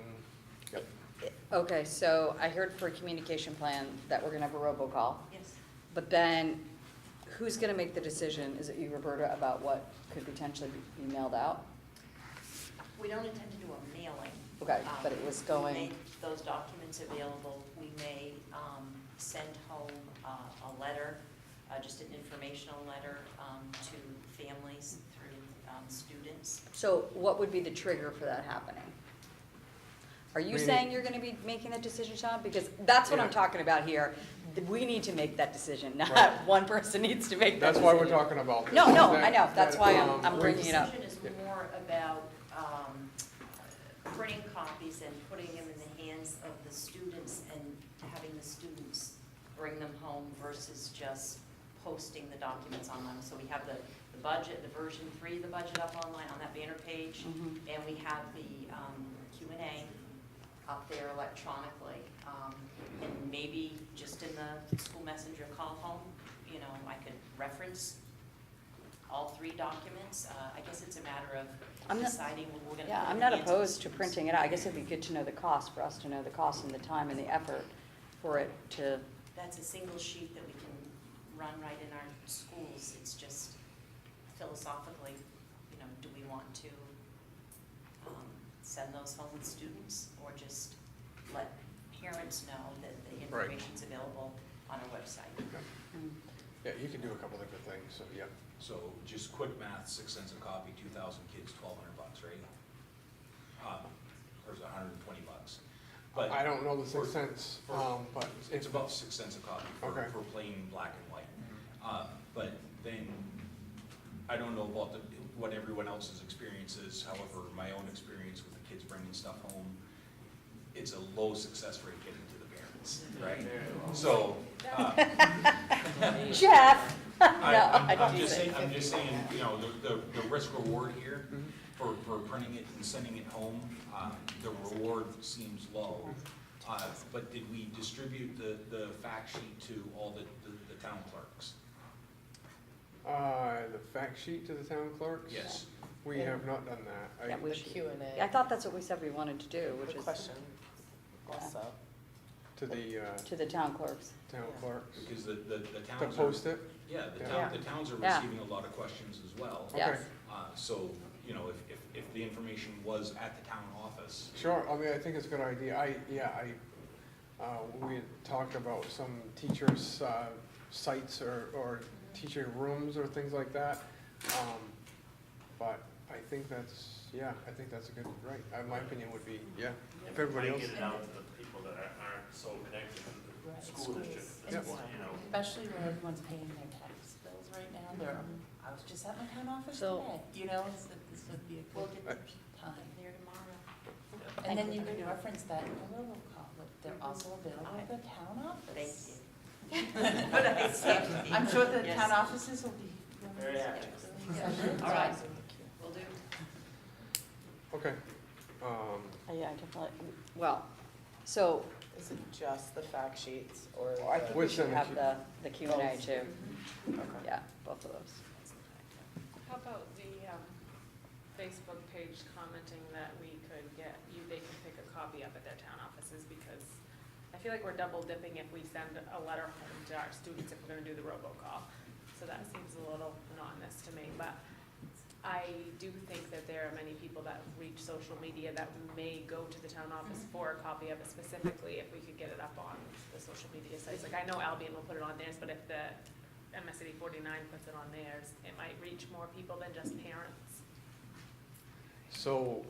Yep. Okay, so I heard for a communication plan that we're gonna have a robocall, Yes. but then who's gonna make the decision? Is it you, Roberta, about what could potentially be mailed out? We don't intend to do a mailing. Okay, but it was going, We make those documents available. We may send home a letter, just an informational letter to families through students. so what would be the trigger for that happening? Are you saying you're gonna be making that decision, Sean? Because that's what I'm Yeah. talking about here. We need to make that decision, not Right. one person needs to make that That's decision. why we're talking about this. No, no, That- I know, that's that, why I'm we- bringing it up. The decision is more about printing copies and putting them in the hands of the students and having the students bring them home versus just posting the documents online. So we have the budget, the version 3 of the budget up online on that banner page, Mhm. and we have the Q&A up there electronically. And maybe just in the school messenger call home, you know, I could reference all 3 documents. I guess it's a matter of I'm not- deciding what we're gonna. Yeah, put I'm in not the hands of the opposed to students. printing it out. I guess it'd be good to know the cost, for us to know the cost and the time and the effort for it to, That's a single sheet that we can run right in our schools. It's just philosophically, you know, do we want to send those home with students or just let parents know that the Right. information's available on our website? Yeah, you can do a couple different things, so, yeah. So just quick math, 6 cents a copy, 2,000 kids, $1,200, right? Or is it $120? But I don't know the 6 for- cents, for- but. It's about 6 cents a copy Okay. for plain black and white. But then, I don't know about what everyone else's experience is, however, my own experience with the kids bringing stuff home, it's a low success rate getting to the parents, right? So, Jeff! No, I I'm don't just think saying, you know, the risk reward here for printing it and sending it home, the reward seems low. But did we distribute the fact sheet to all the town clerks? The fact sheet to the town clerks? Yes. We have not done that. Yeah, we The should. Q&A. I thought that's what we said we wanted to do, which The is question also. To the to the town clerks. town Yeah. clerks. Because the To towns are, post it? yeah, Yeah. the towns are Yeah. receiving a lot of questions as well. Yes. So, you know, if the information was at the town office, Sure, I mean, I think it's a good idea. We had talked about some teachers' sites or teacher rooms or things like that. But I think that's a good, right, my opinion would be, yeah, if everybody else. Get it out to the people that aren't so connected to the Right, school schools. district, Yep. you know. Especially where everyone's paying their tax bills right now. I was just at my town office So- today, you know, so this would be a We'll good get time. there tomorrow. And then you can reference that in the robocall, but they're also available at the town office. Thank you. But I see. I'm sure the Yes. town offices will be. Very active. Yeah. All right. Will do. Okay. Yeah, definitely. Well, so, Is it just the fact sheets or? I think we Which should then have the Q&A Both. too. Okay. Yeah, both of those. How about the Facebook page commenting that we could get, they can pick a copy up at their town offices, because I feel like we're double dipping if we send a letter home to our students if we're gonna do the robocall. So that seems a little monotonous to me, but I do think that there are many people that reach social media that may go to the town office for a copy of it specifically, if we could get it up on the social media sites. Like, I know Albion will put it on theirs, but if the MSAD 49 puts it on theirs, it might reach more people than just parents. So,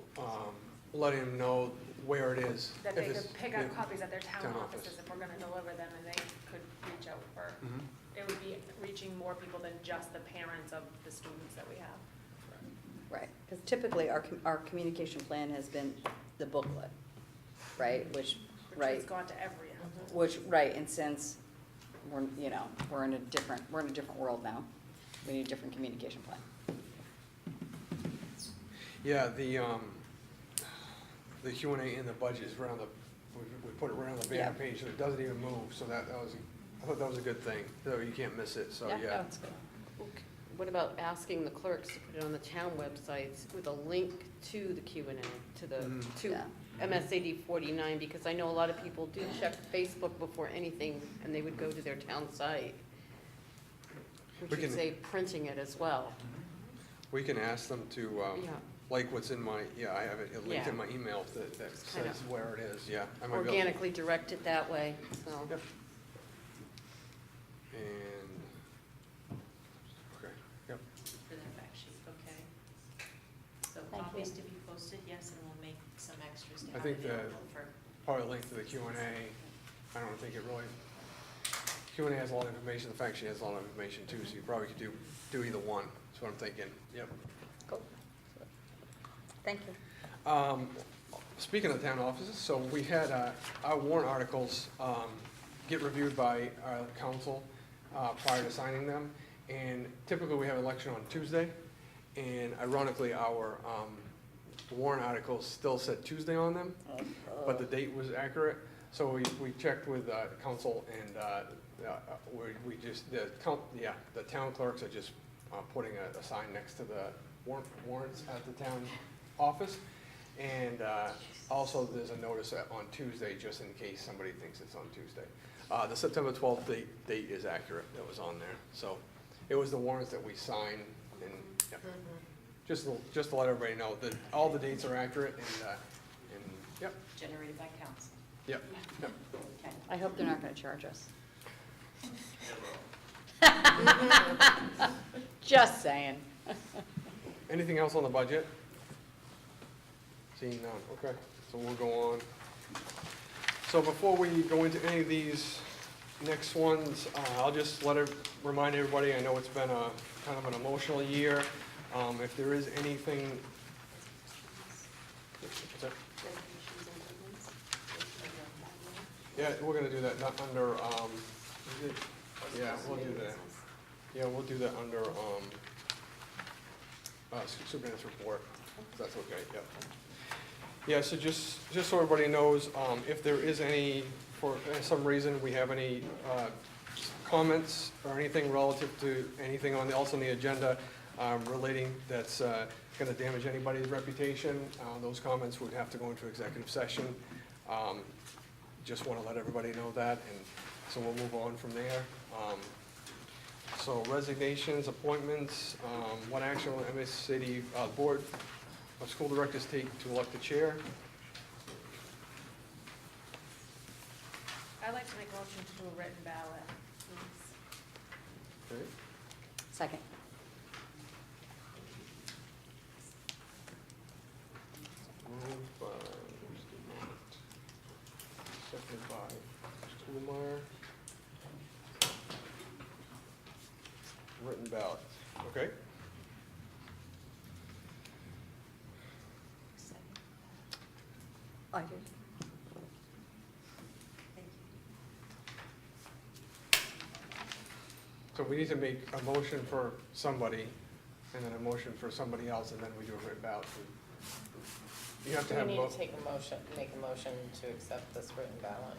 letting them know where it is. That if they it's- could pick up yeah. copies at their town Town offices office. if we're gonna deliver them, and they could reach out for, Mhm. it would be reaching more people than just the parents of the students that we have. Right, because typically our communication plan has been the booklet, right, which, Which right, has gone to every household. which, right, and since we're in a different world now, we need a different communication plan. Yeah, the Q&A in the budget is around we put it around the banner Yeah. page, and it doesn't even move, so I thought that was a good thing, so you can't miss it, so, No, yeah. it's good. What about asking the clerks to put it on the town websites with a link to the Q&A, to Yeah. MSAD 49? Because I know a lot of people do check Facebook before anything, and they would go to their town site, which We would can- say printing it as well. We can ask them to, Yeah. like what's in my, yeah, I have it linked in Yeah. my email that kind says of where it is, yeah. I might be able- organically directed that way, so. Yep. And, okay, yep. For the fact sheet, okay. So Thank copies you. to be posted, yes, and we'll make some extras to I have think the- available for. Probably link to the Q and A. I don't think it really, Q and A has a lot of information, the fact sheet has a lot of information too, so you probably could do either one, that's what I'm thinking, yep. Cool. Thank you. Speaking of town offices, so we had our warrant articles get reviewed by our council prior to signing them. And typically, we have election on Tuesday. And ironically, our warrant articles still said Tuesday on them, but the date was accurate. So we checked with council, and we just, the town clerks are just putting a sign next to the warrants at the town office. And also, there's a notice on Tuesday, just in case somebody thinks it's on Tuesday. The September 12th date is accurate, that was on there. So it was the warrants that we signed, and yeah. Just to let everybody know that all the dates are accurate, and yep, Generated by council. yep, yep. Okay. I hope they're not gonna charge us. Just saying. Anything else on the budget? Seeing none, okay, so we'll go on. So before we go into any of these next ones, I'll just remind everybody, I know it's been a kind of an emotional year. If there is anything. What's that? Yeah, we're gonna do that, not under, yeah, we'll do that. Yeah, we'll do that under, superintendent's report, if that's okay, yep. Yeah, so just so everybody knows, if there is any, for some reason, we have any comments or anything relative to anything else on the agenda relating that's going to damage anybody's reputation, those comments would have to go into executive session. Just want to let everybody know that, and so we'll move on from there. So resignations, appointments, what action will MSAD Board of School Directors take to elect the chair? I'd like to make a motion to do a written ballot, please. Okay. Second. Moved by Mr. Mott, seconded by Mr. Kuhlmeyer. Written ballot, okay? I did. Thank you. So we need to make a motion for somebody, and then a motion for somebody else, and then we do a written ballot. You have to Do we have need both. to make a motion to accept this written ballot?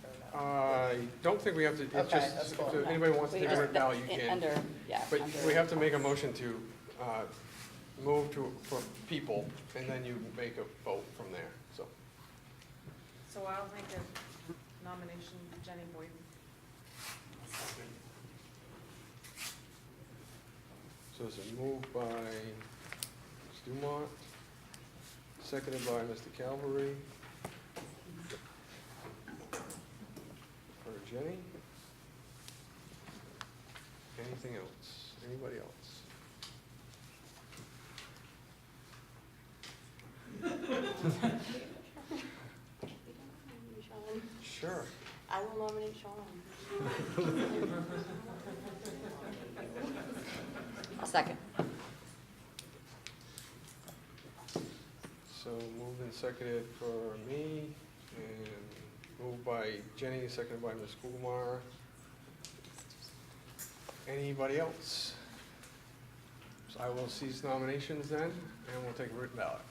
Or no? I don't think we have to, it's Okay, just, that's cool. if anybody wants to We take a just- written ballot, you can. Under, yeah. But under- we have to make a motion to move for people, and then you make a vote from there, so. So I'll make a nomination for Jenny Boyden. So it's a move by Ms. Dumont, seconded by Mr. Calvary. For Jenny. Anything else? Anybody else? Sure. I will nominate Sean. I'll second. So moved and seconded for me, and moved by Jenny, seconded by Ms. Kugelmar. Anybody else? So I will cease nominations then, and we'll take a written ballot.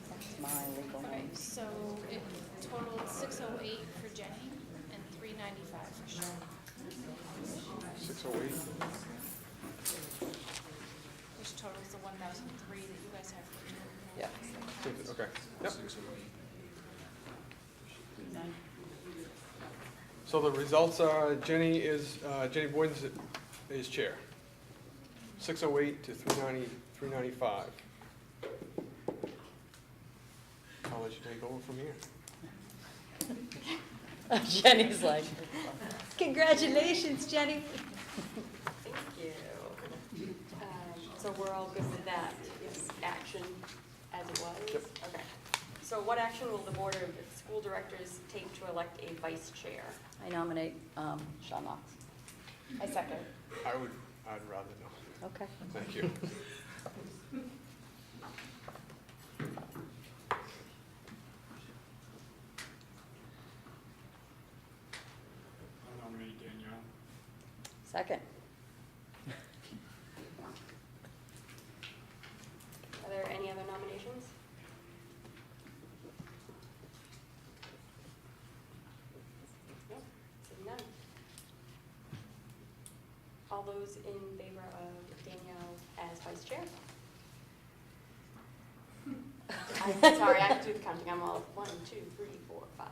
That's my legal name. So it totaled 608 for Jenny and 395 for Sean. 608. Which totals the 1,003 that you guys have written. Yeah. Okay, yep. So the results are Jenny Boyden is chair. 608 to 395. I'll let you take over from here. Jenny's like, congratulations, Jenny. Thank you. So we're all good with that action as it was? Yep. Okay. So what action will the Board of School Directors take to elect a vice chair? I nominate Sean Knox. I second. I'd rather not. Okay. Thank you. I nominate Danielle. Second. Are there any other nominations? No, seeing none. All those in favor of Danielle as vice chair? I'm sorry, I have to do the counting. I'm all 1, 2, 3, 4, 5,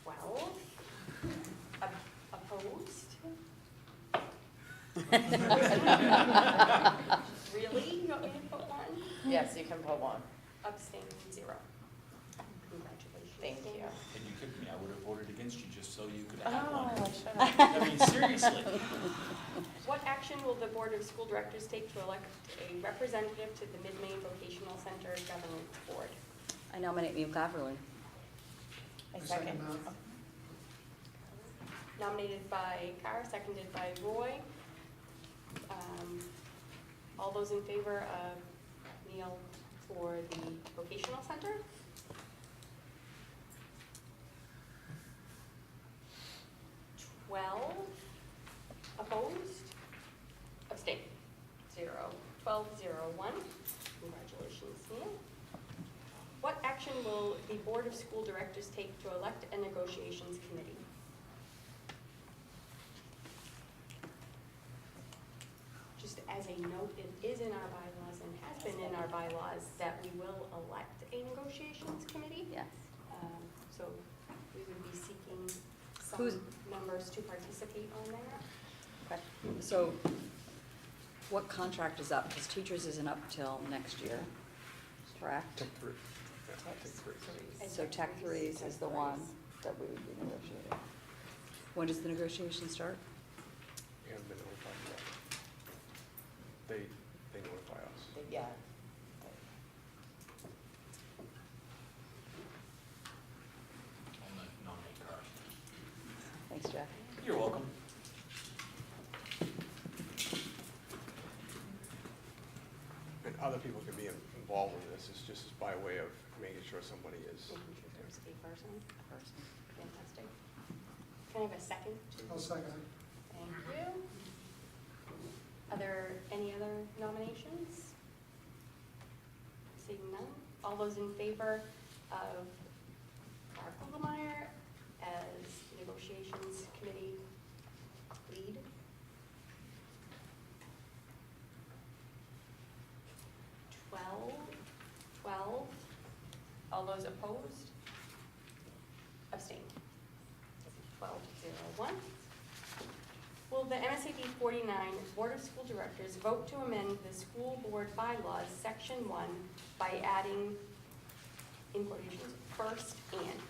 12. Opposed? Really? You want me to put 1? Yes, you can put 1. Abstain, 0. Congratulations. Thank you. And you kicked me, I would have voted against you just so you could Oh, have one. I should have. I mean, seriously. What action will the Board of School Directors take to elect a representative to the Mid-Maine Vocational Center Governance Board? I nominate Neil Cleverly. I second. Nominated by Kara, seconded by Roy. All those in favor of Neil for the Vocational Center? Opposed? Abstain? 0. 12, 0, 1. Congratulations, Neil. What action will the Board of School Directors take to elect a negotiations committee? Just as a note, it is in our bylaws and has been in our bylaws that we will elect a negotiations committee. Yes. So we would be seeking Who's- some members to participate on that. Okay. So what contract is up? Because teachers isn't up till next year, correct? Take 3. Yeah, take 3. And So Tech Threes is the one that we would be negotiating. When does the negotiation start? We haven't been notified yet. They notify us. Yeah. I'll nominate Carl. Thanks, Jack. You're welcome. And other people can be involved in this. It's just by way of making sure somebody is. Making sure there's a person. Fantastic. Can I have a second? I'll second. Thank you. Are there any other nominations? Seeing none. All those in favor of Barb Kugelmeyer as negotiations committee lead? 12. All those opposed? Abstain. 12, 0, 1. Will the MSAD 49 Board of School Directors vote to amend the school board bylaws, section 1, by adding, in quotations, first and?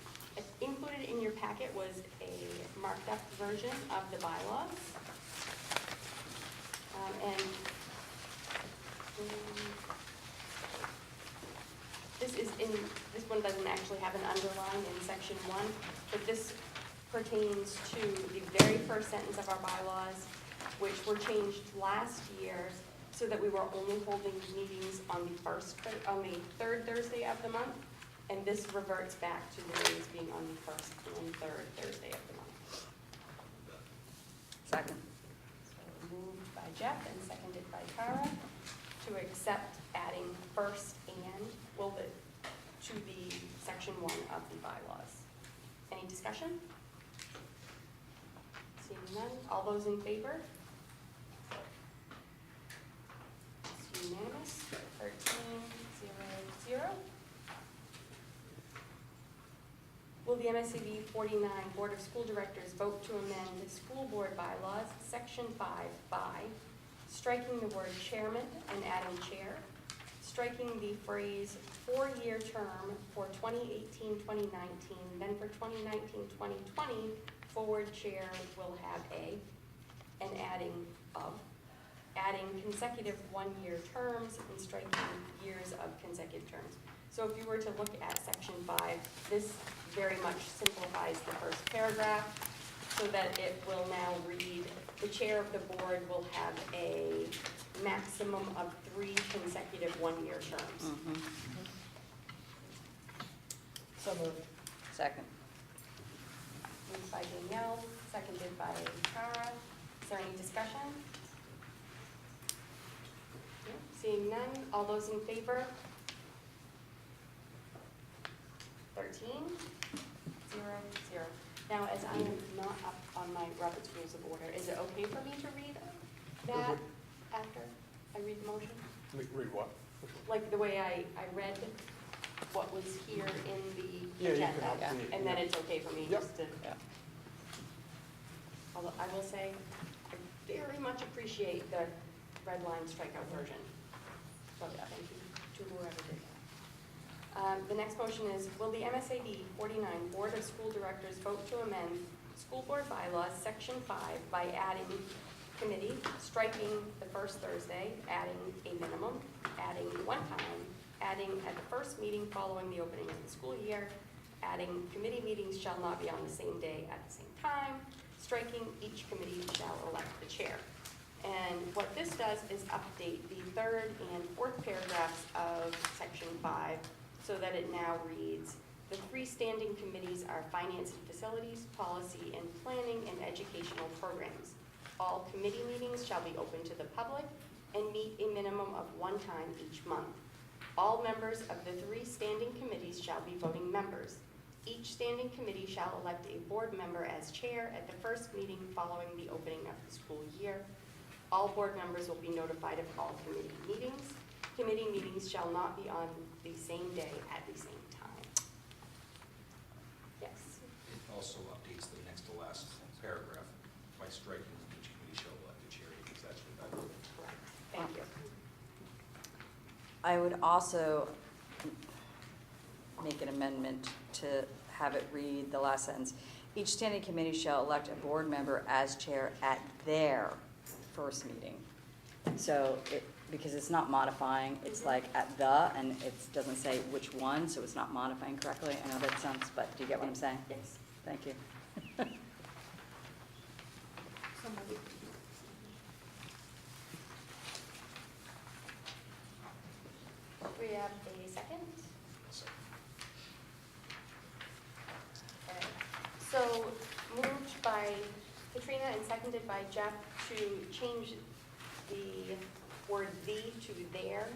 Included in your packet was a marked up version of the bylaws. This one doesn't actually have an underline in section 1, but this pertains to the very first sentence of our bylaws, which were changed last year so that we were only holding meetings on the third Thursday of the month, and this reverts back to the meetings being on the first and third Thursday of the month. Second. So moved by Jeff and seconded by Kara to accept adding first and, to the section 1 of the bylaws. Any discussion? Seeing none, all those in favor? It's unanimous, 13-0-0. Will the MSAD 49 Board of School Directors vote to amend the school board bylaws, section 5, by striking the word chairman and adding chair, striking the phrase four-year term for 2018-2019, then for 2019-2020, forward chair will have a, and adding consecutive one-year terms and striking years of consecutive terms. So if you were to look at section 5, this very much simplifies the first paragraph so that it will now read, the chair of the board will have a maximum of 3 consecutive one-year terms. So moved. Second. Moved by Danielle, seconded by Tara. Is there any discussion? No? Seeing none, all those in favor? 13, 0, 0. Now, as I am not up on my Robert's Rules of Order, is it okay for me to read that after I read the motion? Read what? Like the way I read what was here in the Yeah, you can agenda? update, And then yeah. it's okay for me Yep. just to? Yeah. Although I will say, I very much appreciate the red line strikeout version. So thank you to whoever did that. The next motion is, will the MSAD 49 Board of School Directors vote to amend School Board Bylaws, Section 5, by adding committee, striking the first Thursday, adding a minimum, adding one time, adding at the first meeting following the opening of the school year, adding committee meetings shall not be on the same day at the same time, striking each committee shall elect the chair. And what this does is update the third and fourth paragraphs of Section 5 so that it now reads, the 3 standing committees are Finance and Facilities, Policy and Planning, and Educational Programs. All committee meetings shall be open to the public and meet a minimum of 1 time each month. All members of the 3 standing committees shall be voting members. Each standing committee shall elect a board member as chair at the first meeting following the opening of the school year. All board members will be notified of all committee meetings. Committee meetings shall not be on the same day at the same time. Yes. It also updates the next to last paragraph by striking each committee shall elect a chair, because that's what that wrote. Correct. Thank you. I would also make an amendment to have it read, the last sentence, each standing committee shall elect a board member as chair at their first meeting. So because it's not modifying, it's like at the, and it doesn't say which one, so it's not modifying correctly. I know that sounds, but do you get what I'm saying? Yes. Thank you. We have a second. Okay. So moved by Katrina and seconded by Jeff to change the word "the" to "their"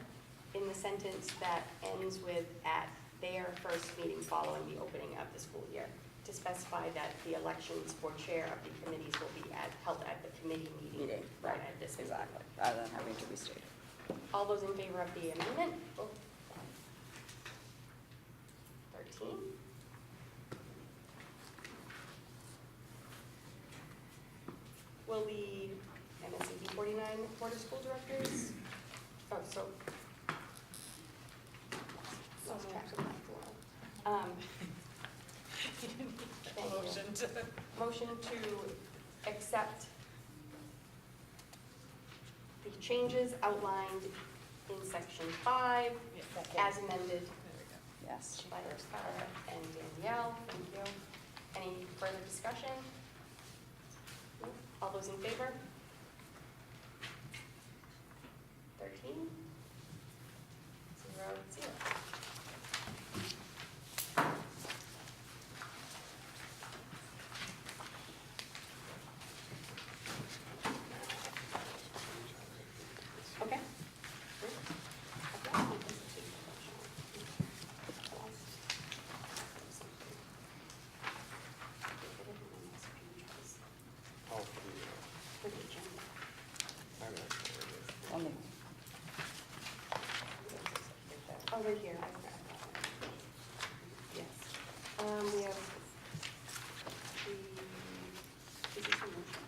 in the sentence that ends with "at their first meeting following the opening of the school year," to specify that the elections for chair of the committees will be held at the committee meeting. Right, at this meeting. exactly, rather than having to be stated. All those in favor of the amendment? 13. Will the MSAD 49 Board of School Directors, so. Lost track of my flow. Thank you. Motion to accept the changes outlined in section 5 as amended Yes. by Tara and Danielle. Thank you. Any further discussion? All those in favor? 13? 0, 0. Okay. Oh, For the agenda. I don't know where it is. Only Oh, right here, I've got that. Yes. We have the, is this a motion?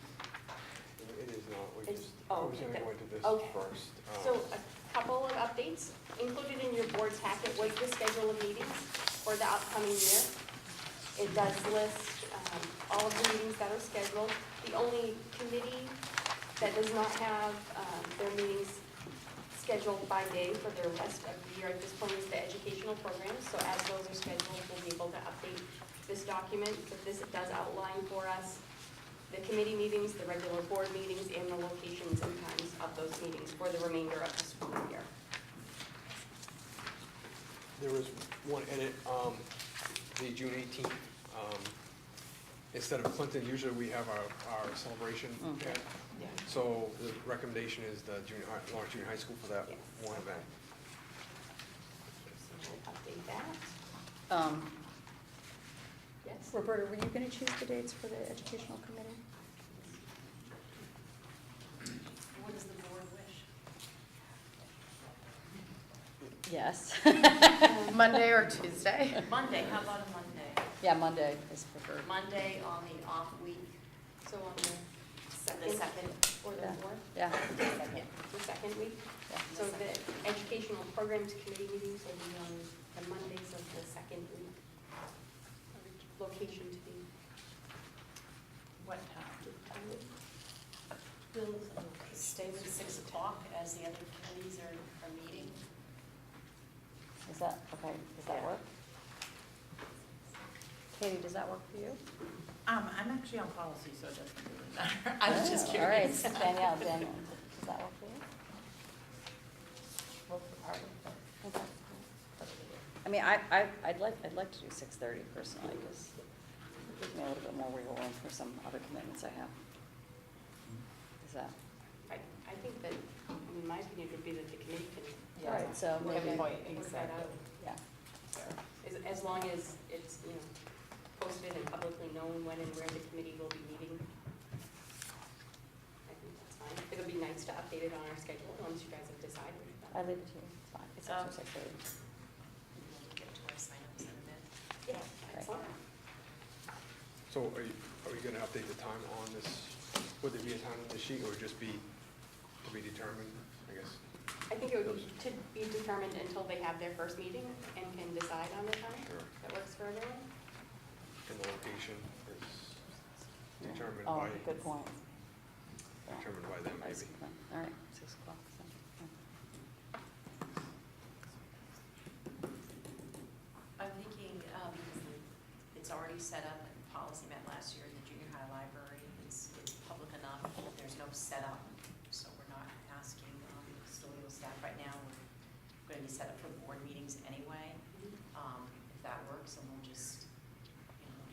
It is not, we It's- just, oh, I was okay, gonna go into this okay. first. So a couple of updates. included in your board packet was the schedule of meetings for the upcoming year. It does list all of the meetings that are scheduled. The only committee that does not have their meetings scheduled by day for the rest of the year at this point is the educational programs. So as those are scheduled, we'll be able to update this document. But this does outline for us the committee meetings, the regular board meetings, and the locations and times of those meetings for the remainder of the school year. There was one edit, the June 18th. Instead of Clinton, usually we have our celebration. Okay. Yeah. So the recommendation is the Lawrence Junior High School for that Yes. one event. So we'll update that. Yes? Roberta, were you going to choose the dates for the educational committee? What does the board wish? Yes. Monday or Tuesday? Monday, how about a Monday? Yeah, Monday is preferred. Monday on the off week, So on the the second second. or the Yeah. fourth, Yeah. the second week. Yeah. So the educational programs committee meetings will be on the Mondays of the second week. Location to be. What time? Stay with 6 o'clock as the other committees are meeting. Is that, okay, does that Yeah. work? Katie, does that work for you? I'm actually on policy, so it doesn't really matter. I was just Oh, all right, curious. Danielle, does that work for you? Work for party, but Okay. that's what it I mean, I'd like to do 6:30 personally, because it gives me a little bit more wiggle room for some other commitments I have. Is that, I think that, in my opinion, would be that the committee can. is. all right, so Good maybe, point, work that exactly. out. yeah, As long as it's, posted and publicly known when and where the committee will be meeting. I think that's fine. It'll be nice to update it on our schedule once you guys have decided. I leave it to you, it's fine, it's Um, actually 6:30. We'll get to our sign-ups in a bit. Yeah, excellent. So are you going to update the time on this? Would there be a time on the sheet, or would it just be to be determined, I guess? I think it would be to be determined until they have their first meeting and can decide on the time Sure. that works for everyone. And the location is determined Oh, by, good point. Yeah. determined by them, That's a maybe. good point. All right, 6 o'clock. I'm thinking, it's already set up, and policy met last year in the junior high library. It's public enough, there's no setup, so we're not asking custodial staff right now. We're going to be set up for board meetings anyway. If that works, and we'll just,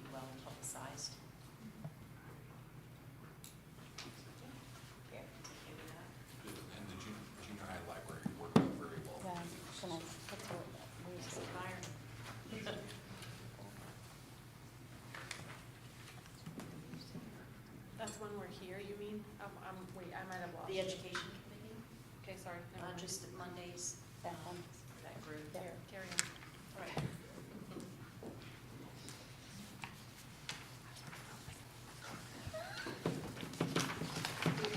be well publicized. Yeah, okay with that. And the junior high library worked out very well. Yeah, so nice. That's what we used to do. That's when we're here, you mean? Wait, I might have lost The you. education committee, Okay, sorry. never mind. just Mondays, That one. that group. Yeah. Carry on. All right.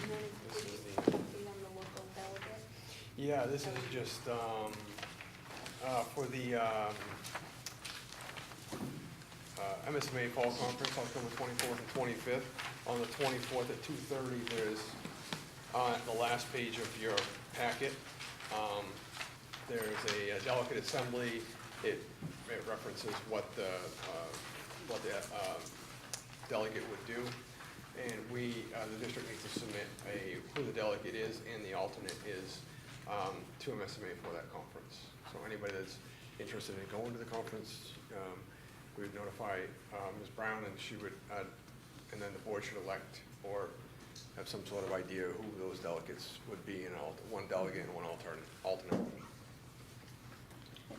Update on the local delegate. Yeah, this is just for the MSMA Fall Conference, October 24th and 25th. On the 24th at 2:30, there's, the last page of your packet, there's a delegate assembly. It references what the delegate would do. And we, the district needs to submit who the delegate is and the alternate is to MSMA for that conference. So anybody that's interested in going to the conference, we would notify Ms. Brown, and she would, and then the board should elect or have some sort of idea who those delegates would be, one delegate and one alternate.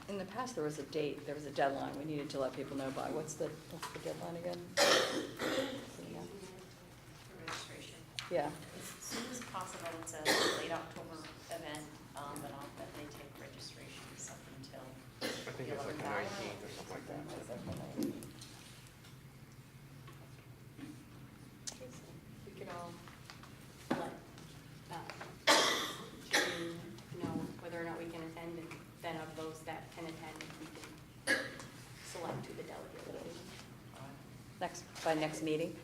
In the past, there was a date, there was a deadline we needed to let people know by. What's the deadline again? For registration. Yeah, As soon as possible, it's a late October event, but I'll definitely take registrations up until. I think it's like the 19th or something like that. We could all let Jane know whether or not we can attend and by next meeting?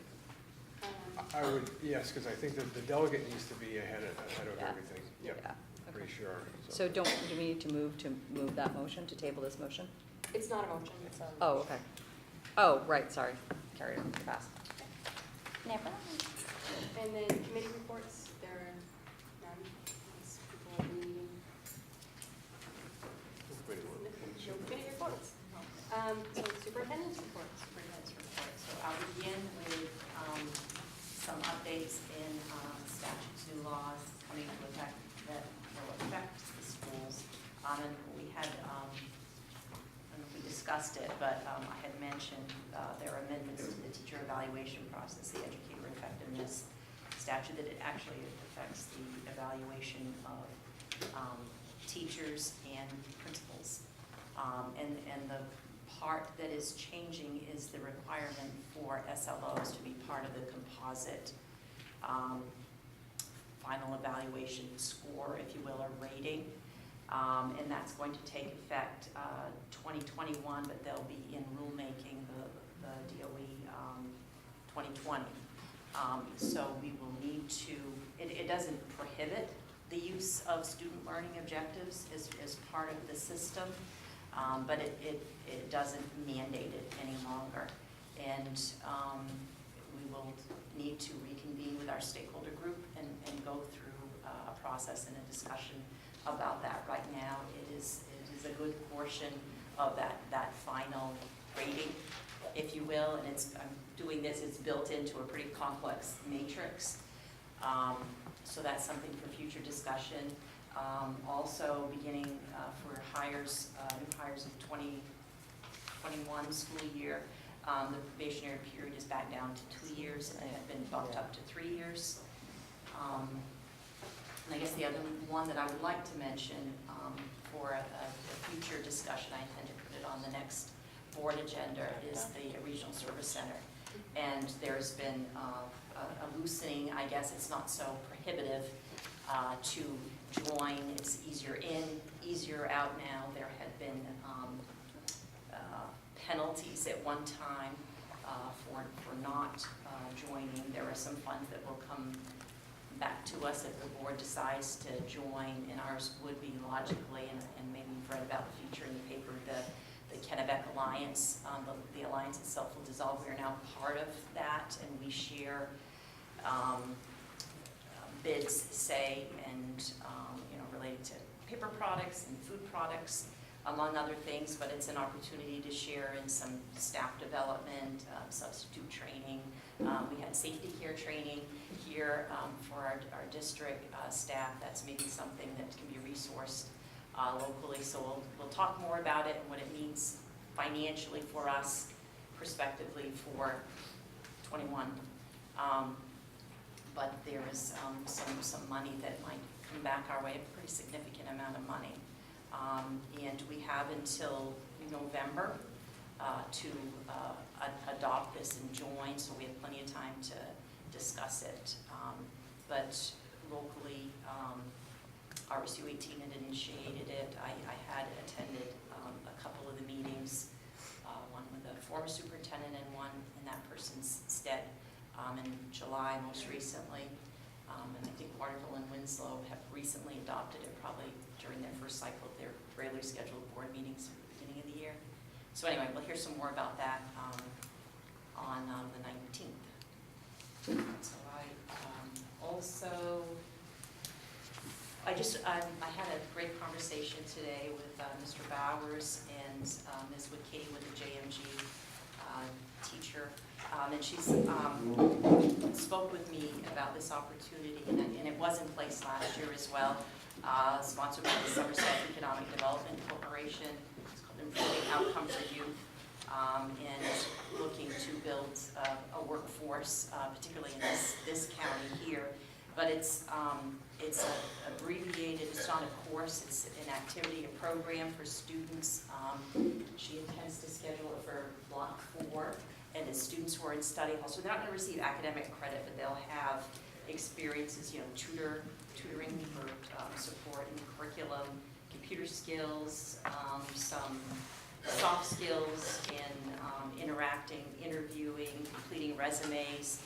I would, yes, because I think that the delegate needs to be ahead of Yeah. everything. Yep, Yeah, pretty okay. sure. So do we need to move that motion, to table this motion? It's not a motion, it's a. Oh, okay. Oh, right, sorry. Carried on fast. Never mind. And then committee reports, there are none, as people are meeting. No committee reports. So superintendent's reports. Superintendent's report. So I'll begin with some updates in statutes, new laws coming into effect that will affect the schools. And we had, I don't know if we discussed it, but I had mentioned there are amendments to the teacher evaluation process, the educator effectiveness statute, that it actually affects the evaluation of teachers and principals. And the part that is changing is the requirement for SLOs to be part of the composite final evaluation score, if you will, or rating. And that's going to take effect 2021, but they'll be in rulemaking, the DOE 2020. So we will need to, it doesn't prohibit the use of student learning objectives as part of the system, but it doesn't mandate it any longer. And we will need to reconvene with our stakeholder group and go through a process and a discussion about that. Right now, it is a good portion of that final rating, if you will, and I'm doing this, it's built into a pretty complex matrix. So that's something for future discussion. Also beginning for hires, new hires of 2021 school year, the probationary period is back down to 2 years and it had been bumped up to 3 years. And I guess the other one that I would like to mention for a future discussion, I intend to put it on the next board agenda, is the Regional Service Center. And there's been a loosening, I guess it's not so prohibitive to join. It's easier in, easier out now. There had been penalties at one time for not joining. There are some funds that will come back to us if the board decides to join, and ours would be logically, and maybe you've read about the future in the paper, the Kennebec Alliance. The alliance itself will dissolve. We are now part of that, and we share bids, say, and related to paper products and food products, among other things, but it's an opportunity to share in some staff development, substitute training. We had safety care training here for our district staff. That's maybe something that can be resourced locally. So we'll talk more about it and what it means financially for us, prospectively for 21. But there is some money that might come back our way, a pretty significant amount of money. And we have until November to adopt this and join, so we have plenty of time to discuss it. But locally, RSU 18 had initiated it. I had attended a couple of the meetings, one with the former superintendent and one in that person's stead in July most recently. And I think Waterville and Winslow have recently adopted it, probably during their first cycle of their regularly scheduled board meetings at the beginning of the year. So anyway, we'll hear some more about that on the 19th. So I had a great conversation today with Mr. Bowers and Ms. Woodkey with the JMG teacher. And she's spoke with me about this opportunity, and it was in place last year as well, sponsored by the Somerset Economic Development Corporation. It's called Improving Outcomes for Youth, and looking to build a workforce, particularly in this county here. But it's abbreviated. It's not a course. It's an activity, a program for students. She intends to schedule it for block 4. And the students who are in study hall, so they're not going to receive academic credit, but they'll have experiences, tutoring for support in curriculum, computer skills, some soft skills in interacting, interviewing, completing resumes,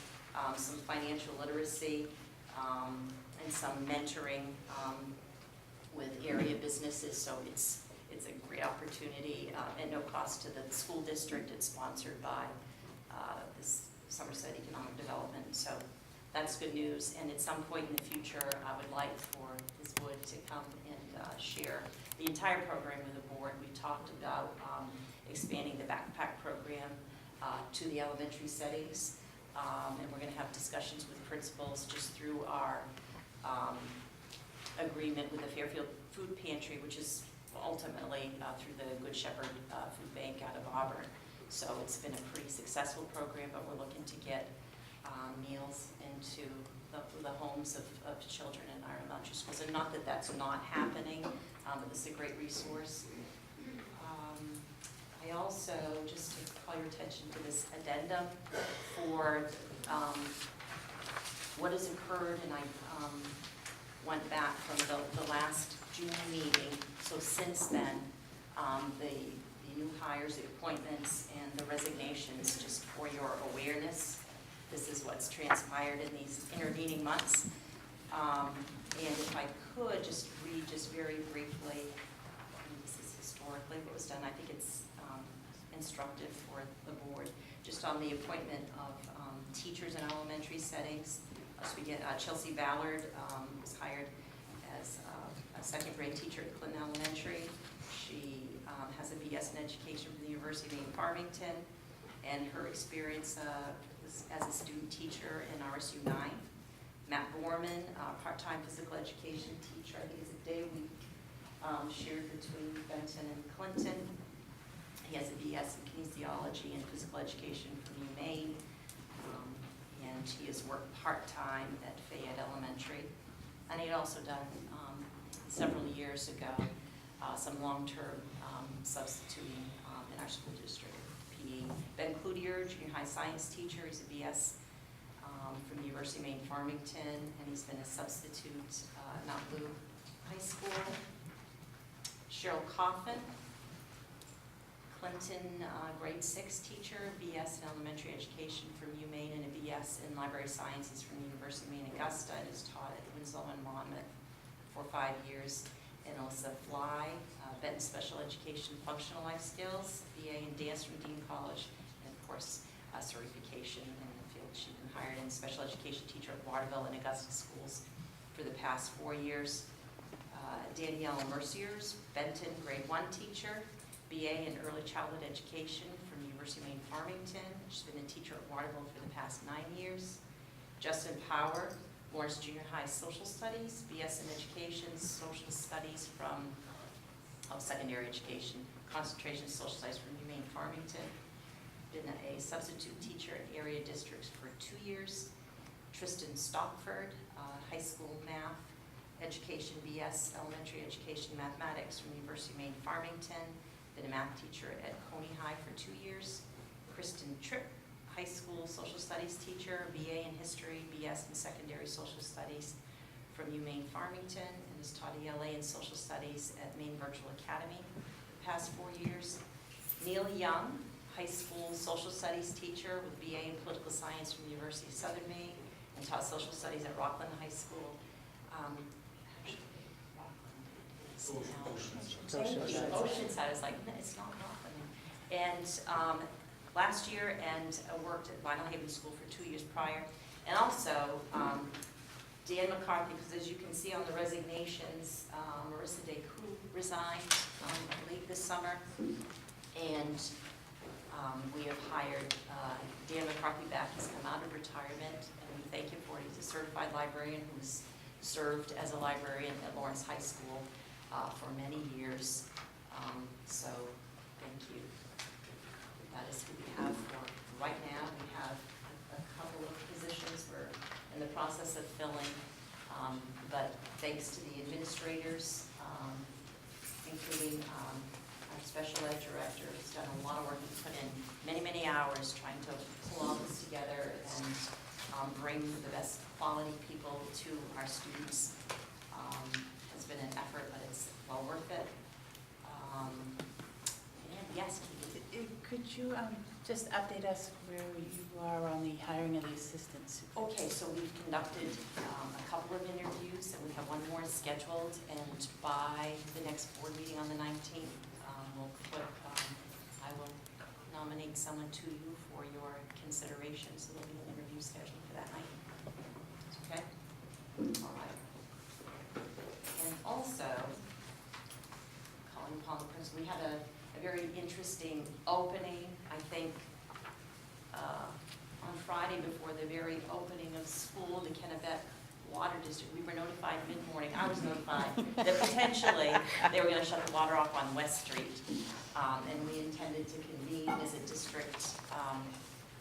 some financial literacy, and some mentoring with area businesses. So it's a great opportunity at no cost to the school district. It's sponsored by this Somerset Economic Development. So that's good news. And at some point in the future, I would like for Ms. Wood to come and share the entire program with the board. We talked about expanding the backpack program to the elementary settings. And we're going to have discussions with principals just through our agreement with the Fairfield Food Pantry, which is ultimately through the Good Shepherd Food Bank out of Auburn. So it's been a pretty successful program, but we're looking to get meals into the homes of children in our elementary schools. And not that that's not happening, but this is a great resource. I also, just to call your attention to this addendum for what has occurred, and I went back from the last June meeting. So since then, the new hires, the appointments, and the resignations, just for your awareness, this is what's transpired in these intervening months. And if I could just read just very briefly, this is historically what was done. I think it's instructive for the board, just on the appointment of teachers in elementary settings. So we get Chelsea Ballard was hired as a second grade teacher at Clinton Elementary. She has a BS in education from the University of Farmington, and her experience was as a student teacher in RSU 9. Matt Borman, part-time physical education teacher, I think it's a day a week, shared between Benton and Clinton. He has a BS in kinesiology and physical education from UMaine, and he has worked part-time at Fayette Elementary. And he had also done, several years ago, some long-term substituting in our school district, PE. Ben Cloutier, junior high science teacher, he's a BS from the University of Maine Farmington, and he's been a substitute at Mount Blue High School. Cheryl Coffin, Clinton grade 6 teacher, BS in elementary education from UMaine, and a BS in library sciences from the University of Maine Augusta, and has taught at Winslow and Monmouth for 5 years. And Alyssa Fly, Benton Special Education Functional Life Skills, BA in dance from Dean College, and of course, certification in the field. She's been hired in special education teacher at Waterville and Augusta schools for the past 4 years. Danielle Merciers, Benton grade 1 teacher, BA in early childhood education from the University of Maine Farmington. She's been a teacher at Waterville for the past 9 years. Justin Power, Lawrence Junior High Social Studies, BS in Education, Social Studies from secondary education, concentration in Social Studies from UMaine Farmington. Been a substitute teacher at area districts for 2 years. Tristan Stockford, high school math, education, BS, elementary education, mathematics from the University of Maine Farmington. Been a math teacher at Coney High for 2 years. Kristen Tripp, high school social studies teacher, BA in history, BS in secondary social studies from UMaine Farmington, and has taught ELA in social studies at Maine Virtual Academy the past 4 years. Neil Young, high school social studies teacher with BA in political science from the University of Southern Maine, and taught social studies at Rockland High School. Oceanside. Is like, no, it's not Rockland. And last year, and worked at Vinyl Haven School for 2 years prior. And also, Dan McCarthy, because as you can see on the resignations, Marissa DeCou resigned late this summer. And we have hired Dan McCarthy back. He's come out of retirement, and we thank him for it. He's a certified librarian who's served as a librarian at Lawrence High School for many years. So thank you. That is who we have for right now. We have a couple of positions we're in the process of filling, but thanks to the administrators, including our special ed director, who's done a lot of work. He's put in many, many hours trying to pull all this together and bring the best quality people to our students. It's been an effort, but it's well worth it. And Yes, Katie. Could you just update us where you are on the hiring of the assistants? Okay, so we've conducted a couple of interviews, and we have one more scheduled, and by the next board meeting on the 19th, I will nominate someone to you for your consideration, so there'll be an interview scheduled for that night. Okay? All right. And also, calling upon the principal, we had a very interesting opening, I think, on Friday before the very opening of school, the Kennebec Water District. We were notified mid-morning, I was notified, that potentially they were going to shut the water off on West Street. And we intended to convene as a district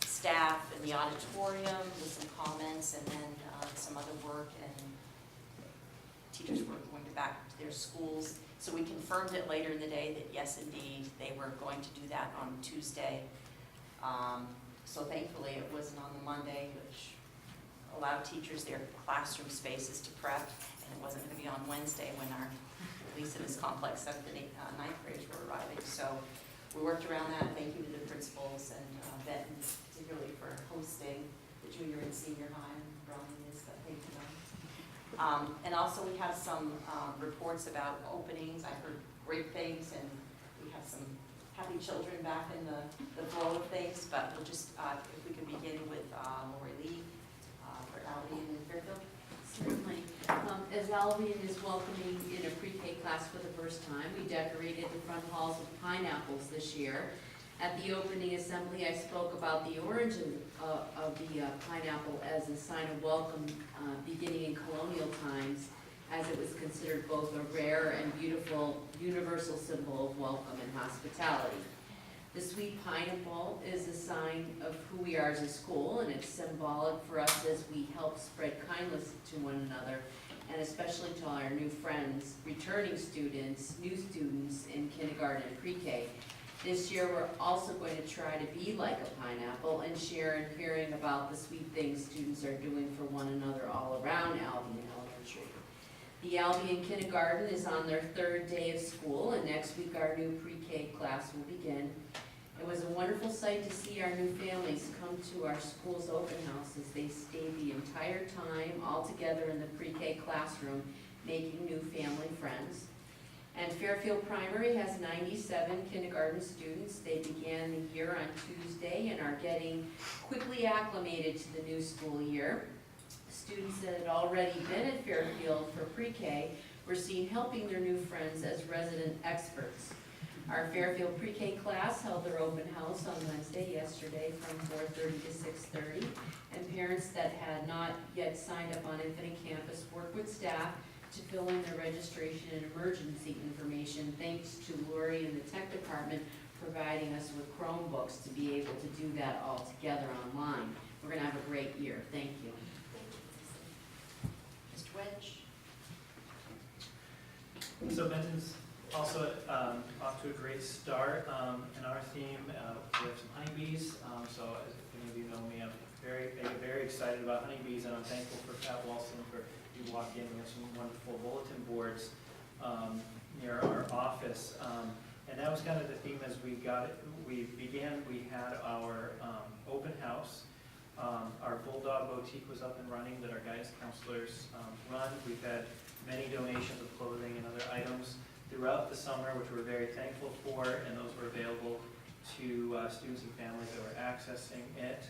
staff in the auditorium with some comments, and then some other work, and teachers were going back to their schools. So we confirmed it later in the day that yes, indeed, they were going to do that on Tuesday. So thankfully, it wasn't on the Monday, which allowed teachers their classroom spaces to prep, and it wasn't going to be on Wednesday when our, at least in this complex, 7th and 9th graders were arriving. So we worked around that. Thank you to the principals and Benton, particularly for hosting the junior and senior high and running this. Thank you. And also we have some reports about openings. I've heard great things, and we have some happy children back in the flow of things, but we'll just, if we could begin with Lori Lee for Albion and Fairfield. Certainly. As Albion is welcoming in a pre-K class for the first time, we decorated the front halls with pineapples this year. At the opening assembly, I spoke about the origin of the pineapple as a sign of welcome beginning in colonial times, as it was considered both a rare and beautiful universal symbol of welcome and hospitality. The sweet pineapple is a sign of who we are as a school, and it's symbolic for us as we help spread kindness to one another, and especially to our new friends, returning students, new students in kindergarten and pre-K. This year, we're also going to try to be like a pineapple and share and hearing about the sweet things students are doing for one another all around Albion Elementary. The Albion Kindergarten is on their 3rd day of school, and next week our new pre-K class will begin. It was a wonderful sight to see our new families come to our school's open house as they stayed the entire time all together in the pre-K classroom, making new family friends. And Fairfield Primary has 97 kindergarten students. They began the year on Tuesday and are getting quickly acclimated to the new school year. Students that had already been at Fairfield for pre-K were seen helping their new friends as resident experts. Our Fairfield pre-K class held their open house on Wednesday, yesterday, from 4:30 to 6:30, and parents that had not yet signed up on Infinite Campus worked with staff to fill in their registration and emergency information, thanks to Lori and the tech department providing us with Chromebooks to be able to do that all together online. We're going to have a great year. Thank you. Mr. Wedge? So Benton's also off to a great start. In our theme, we have some honeybees. So as many of you know me, I'm very excited about honeybees, and I'm thankful for Pat Walson for you walk in. We have some wonderful bulletin boards near our office. And that was kind of the theme as we began. We had our open house. Our Bulldog Boutique was up and running that our guidance counselors run. We've had many donations of clothing and other items throughout the summer, which we're very thankful for, and those were available to students and families that were accessing it.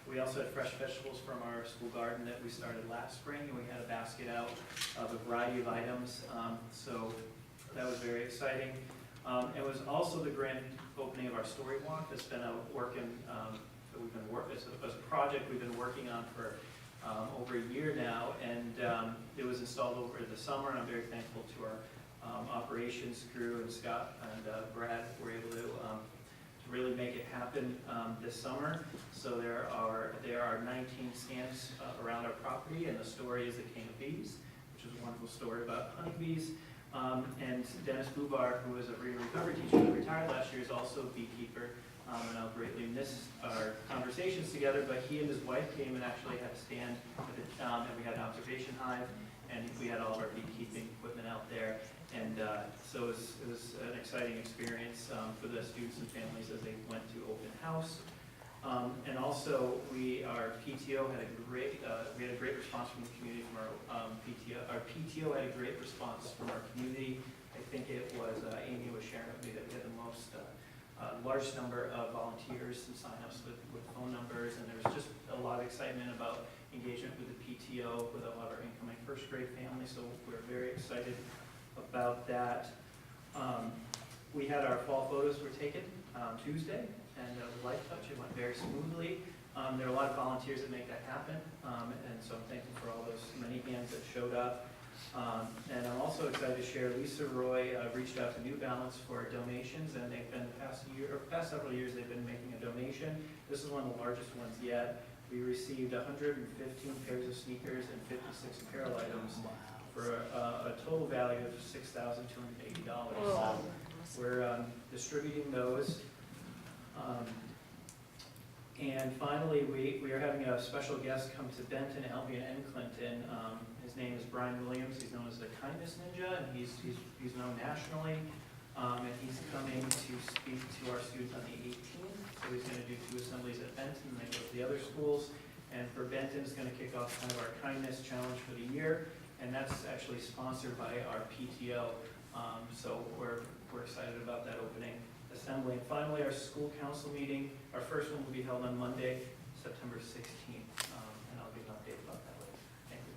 We also had fresh vegetables from our school garden that we started last spring, and we had a basket out of a variety of items, so that was very exciting. It was also the grand opening of our story walk. That's been a it's a project we've been working on for over a year now, and it was installed over the summer, and I'm very thankful to our operations crew, and Scott and Brad were able to really make it happen this summer. So there are 19 stands around our property, and the story is The King of Bees, which is a wonderful story about honeybees. And Dennis Bubar, who was a recovery teacher that retired last year, is also a beekeeper. And I'll greatly miss our conversations together, but he and his wife came and actually had a stand at the, and we had an observation hive, and we had all of our beekeeping equipment out there. And so it was an exciting experience. for the students and families as they went to open house. And also, our PTO had we had a great response from the community from our PTO. Our PTO had a great response from our community. I think it was Amy was sharing with me that we had the most largest number of volunteers and signups with phone numbers, and there was just a lot of excitement about engagement with the PTO with a lot of our incoming first grade families. So we're very excited about that. We had our fall photos were taken Tuesday, and with Life Touch, it went very smoothly. There are a lot of volunteers that make that happen, and so I'm thankful for all those many hands that showed up. And I'm also excited to share Lisa Roy reached out to New Balance for donations, and they've been the past several years they've been making a donation. This is one of the largest ones yet. We received 115 pairs of sneakers and 56 apparel items for a total value of $6,280. We're distributing those. And finally, we are having a special guest come to Benton, Albion, and Clinton. His name is Brian Williams. He's known as the Kindness Ninja, and he's known nationally. And he's coming to speak to our students on the 18th. So he's going to do 2 assemblies at Benton, and then go to the other schools. And for Benton, it's going to kick off kind of our Kindness Challenge for the year, and that's actually sponsored by our PTO. So we're excited about that opening assembly. And finally, our school council meeting, our first one will be held on Monday, September 16th, and I'll give an update about that later. Thank you.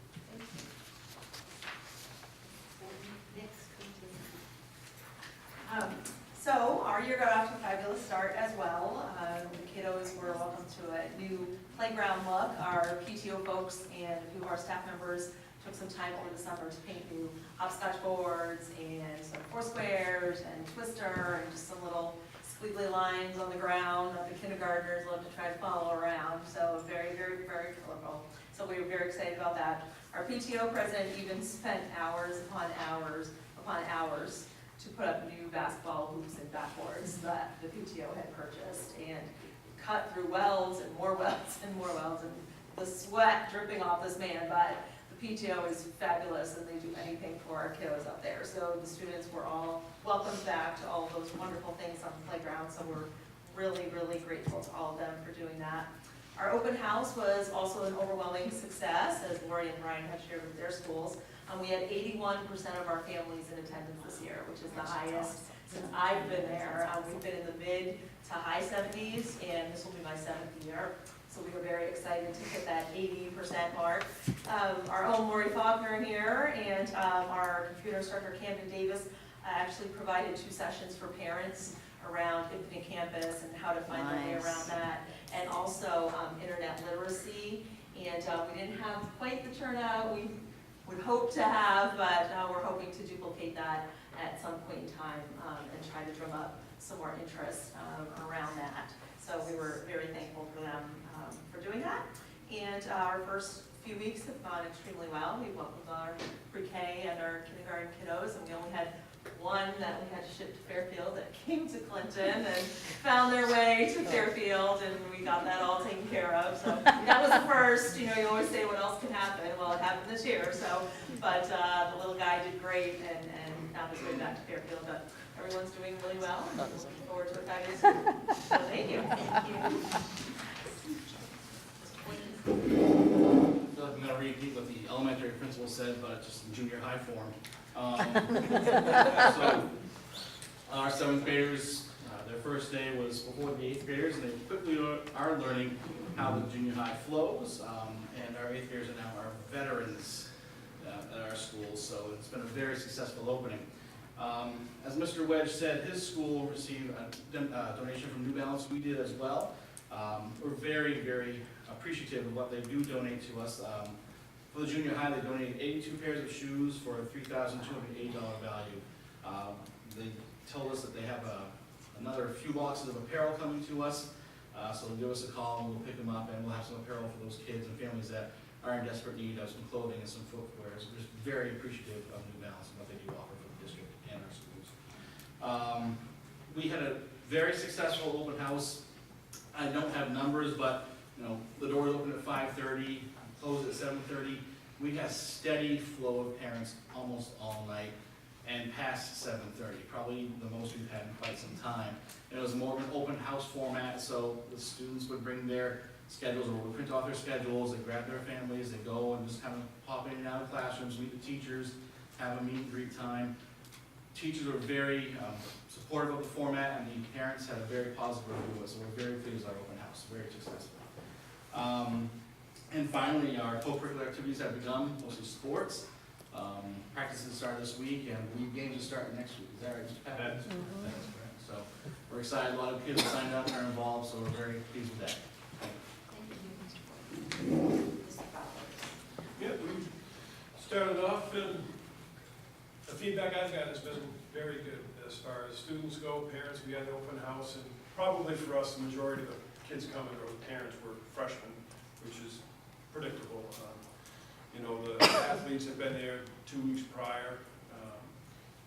So our year got off to a fabulous start as well. The kiddos were welcome to a new playground look. Our PTO folks and a few of our staff members took some time over the summer to paint new hopscotch boards and some foursquares and twister and just some little squiggly lines on the ground that the kindergartners love to try to follow around. So very, very, very colorful. So we were very excited about that. Our PTO president even spent hours upon hours upon hours to put up new basketball hoops and backboards that the PTO had purchased and cut through welds and more welds and more welds and the sweat dripping off this man. But the PTO is fabulous and they do anything for our kiddos up there. So the students were all welcomed back to all of those wonderful things on the playground. So we're really, really grateful to all of them for doing that. Our open house was also an overwhelming success, as Lori and Brian have shared with their schools. We had 81% of our families in attendance this year, which is the highest since I've been there. We've been in the mid to high 70s, and this will be my 7th year. So we were very excited to hit that 80% mark. Our own Lori Faulkner here and our computer instructor Camden Davis actually provided 2 sessions for parents around Infinite Campus and how to find their way around that, and also internet literacy. And we didn't have quite the turnout we would hope to have, but we're hoping to duplicate that at some point in time and try to drum up some more interest around that. So we were very thankful for them for doing that. And our first few weeks have gone extremely well. We welcomed our pre-K and our kindergarten kiddos, and we only had one that we had to ship to Fairfield that came to Clinton and found their way to Fairfield, and we got that all taken care of. So that was the first. You know, you always say what else can happen. Well, it happened this year. So, but the little guy did great and found his way back to Fairfield. But everyone's doing really well. And looking forward to a fabulous year. So thank you. Thank you. I'm going to repeat what the elementary principal said, but just in junior high form. So our 7th graders, their first day was before the 8th graders, and they quickly are learning how the junior high flows, and our 8th graders are now our veterans at our school, so it's been a very successful opening. As Mr. Wedge said, his school received a donation from New Balance. We did as well. We're very, very appreciative of what they do donate to us. For the junior high, they donated 82 pairs of shoes for a $3,280 value. They told us that they have another few boxes of apparel coming to us, so they'll give us a call and we'll pick them up, and we'll have some apparel for those kids and families that are in desperate need of some clothing and some footwear. So we're just very appreciative of New Balance and what they do offer for the district and our schools. We had a very successful open house. I don't have numbers, but you know, the doors opened at 5:30. Closed at 7:30. We had a steady flow of parents almost all night. and past 7:30, probably the most we've had in quite some time. And it was more of an open house format, so the students would bring their schedules, or would print off their schedules, they grab their families, they go and just kind of pop in and out of classrooms, meet the teachers, have a meet and greet time. Teachers were very supportive of the format, and the parents had a very positive review of it, so we're very pleased with our open house, very successful. And finally, our co-curricular activities have begun, mostly sports. Practices start this week, and league games will start next week. Is that right, Mr. Pat? That's correct. So we're excited. A lot of kids have signed up and are involved, so we're very pleased with that. Yeah, we started off, and the feedback I've got has been very good as far as students go, parents. We had an open house, and probably for us, the majority of the kids coming or the parents were freshmen, which is predictable. You know, the athletes have been there 2 weeks prior.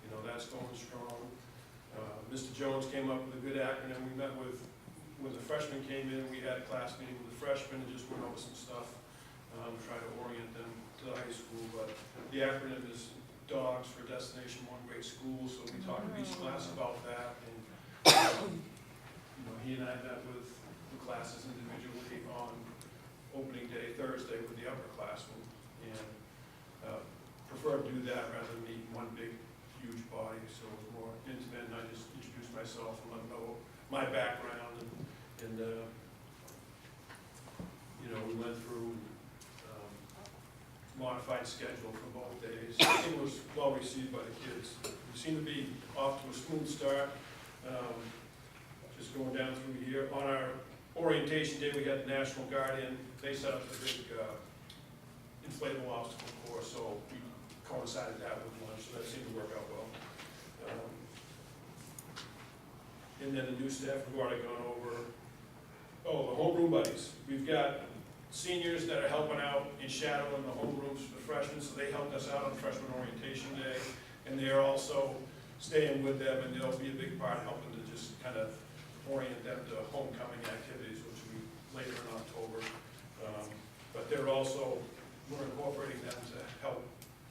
You know, that's going strong. Mr. Jones came up with a good acronym. We met with, when the freshmen came in, we had a class meeting with the freshmen and just went over some stuff, try to orient them to the high school. But the acronym is DOGS for Destination One Great School, so we talked to each class about that. And, you know, he and I met with the classes individually on opening day, Thursday, with the upperclassmen, and prefer to do that rather than meet one big, huge body, so it was more intimate, and I just introduced myself and let them know my background, and you know, we went through modified schedule for both days. It was well received by the kids. We seem to be off to a smooth start. Just going down through here. On our orientation day, we had the National Guard in. They set up the big inflatable obstacle course, so we coincided that with lunch, so that seemed to work out well. And then the new staff who already gone over. Oh, the homeroom buddies. We've got seniors that are helping out and shadowing the homerooms for the freshmen, so they helped us out on freshman orientation day, and they're also staying with them, and they'll be a big part helping to just kind of orient them to homecoming activities, which will be later in October. But they're also, we're incorporating them to help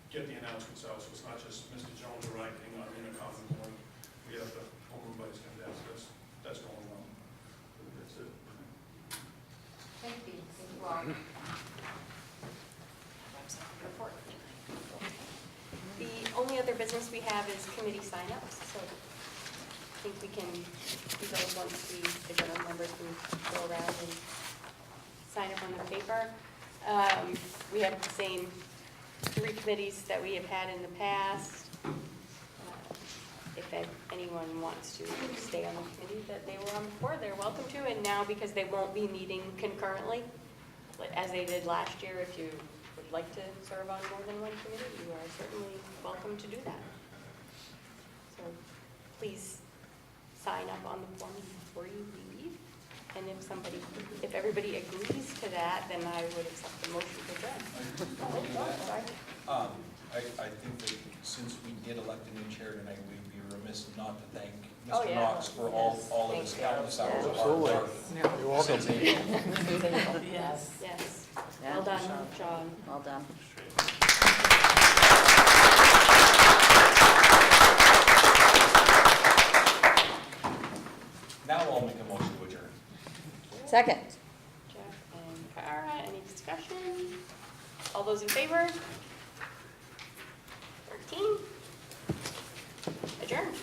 get the announcements out, so it's not just Mr. Jones or I being on intercom in the morning. We have the homeroom buddies come down, so that's going well. That's it. Thank you. Thank you all. Report. The only other business we have is committee sign-ups, so I think we can do those once the general members can go around and sign up on the paper. We have the same 3 committees that we have had in the past. If anyone wants to stay on the committee that they were on before, they're welcome to. And now, because they won't be meeting concurrently, as they did last year, if you would like to serve on more than one committee, you are certainly welcome to do that. So please sign up on the form before you leave. And if everybody agrees to that, then I would accept the motion to adjourn. I think that since we did elect a new chair tonight, we'd be remiss not to thank Oh, Mr. yeah. Knox for all of his Thank you. countless hours of hard Absolutely. work. You're welcome. Since April. Yes. Yes. Yeah. Well done, John. Well done. Now I'll make a motion to adjourn. Second. Jeff and Kara, any discussion? All those in favor? 13. Adjourned.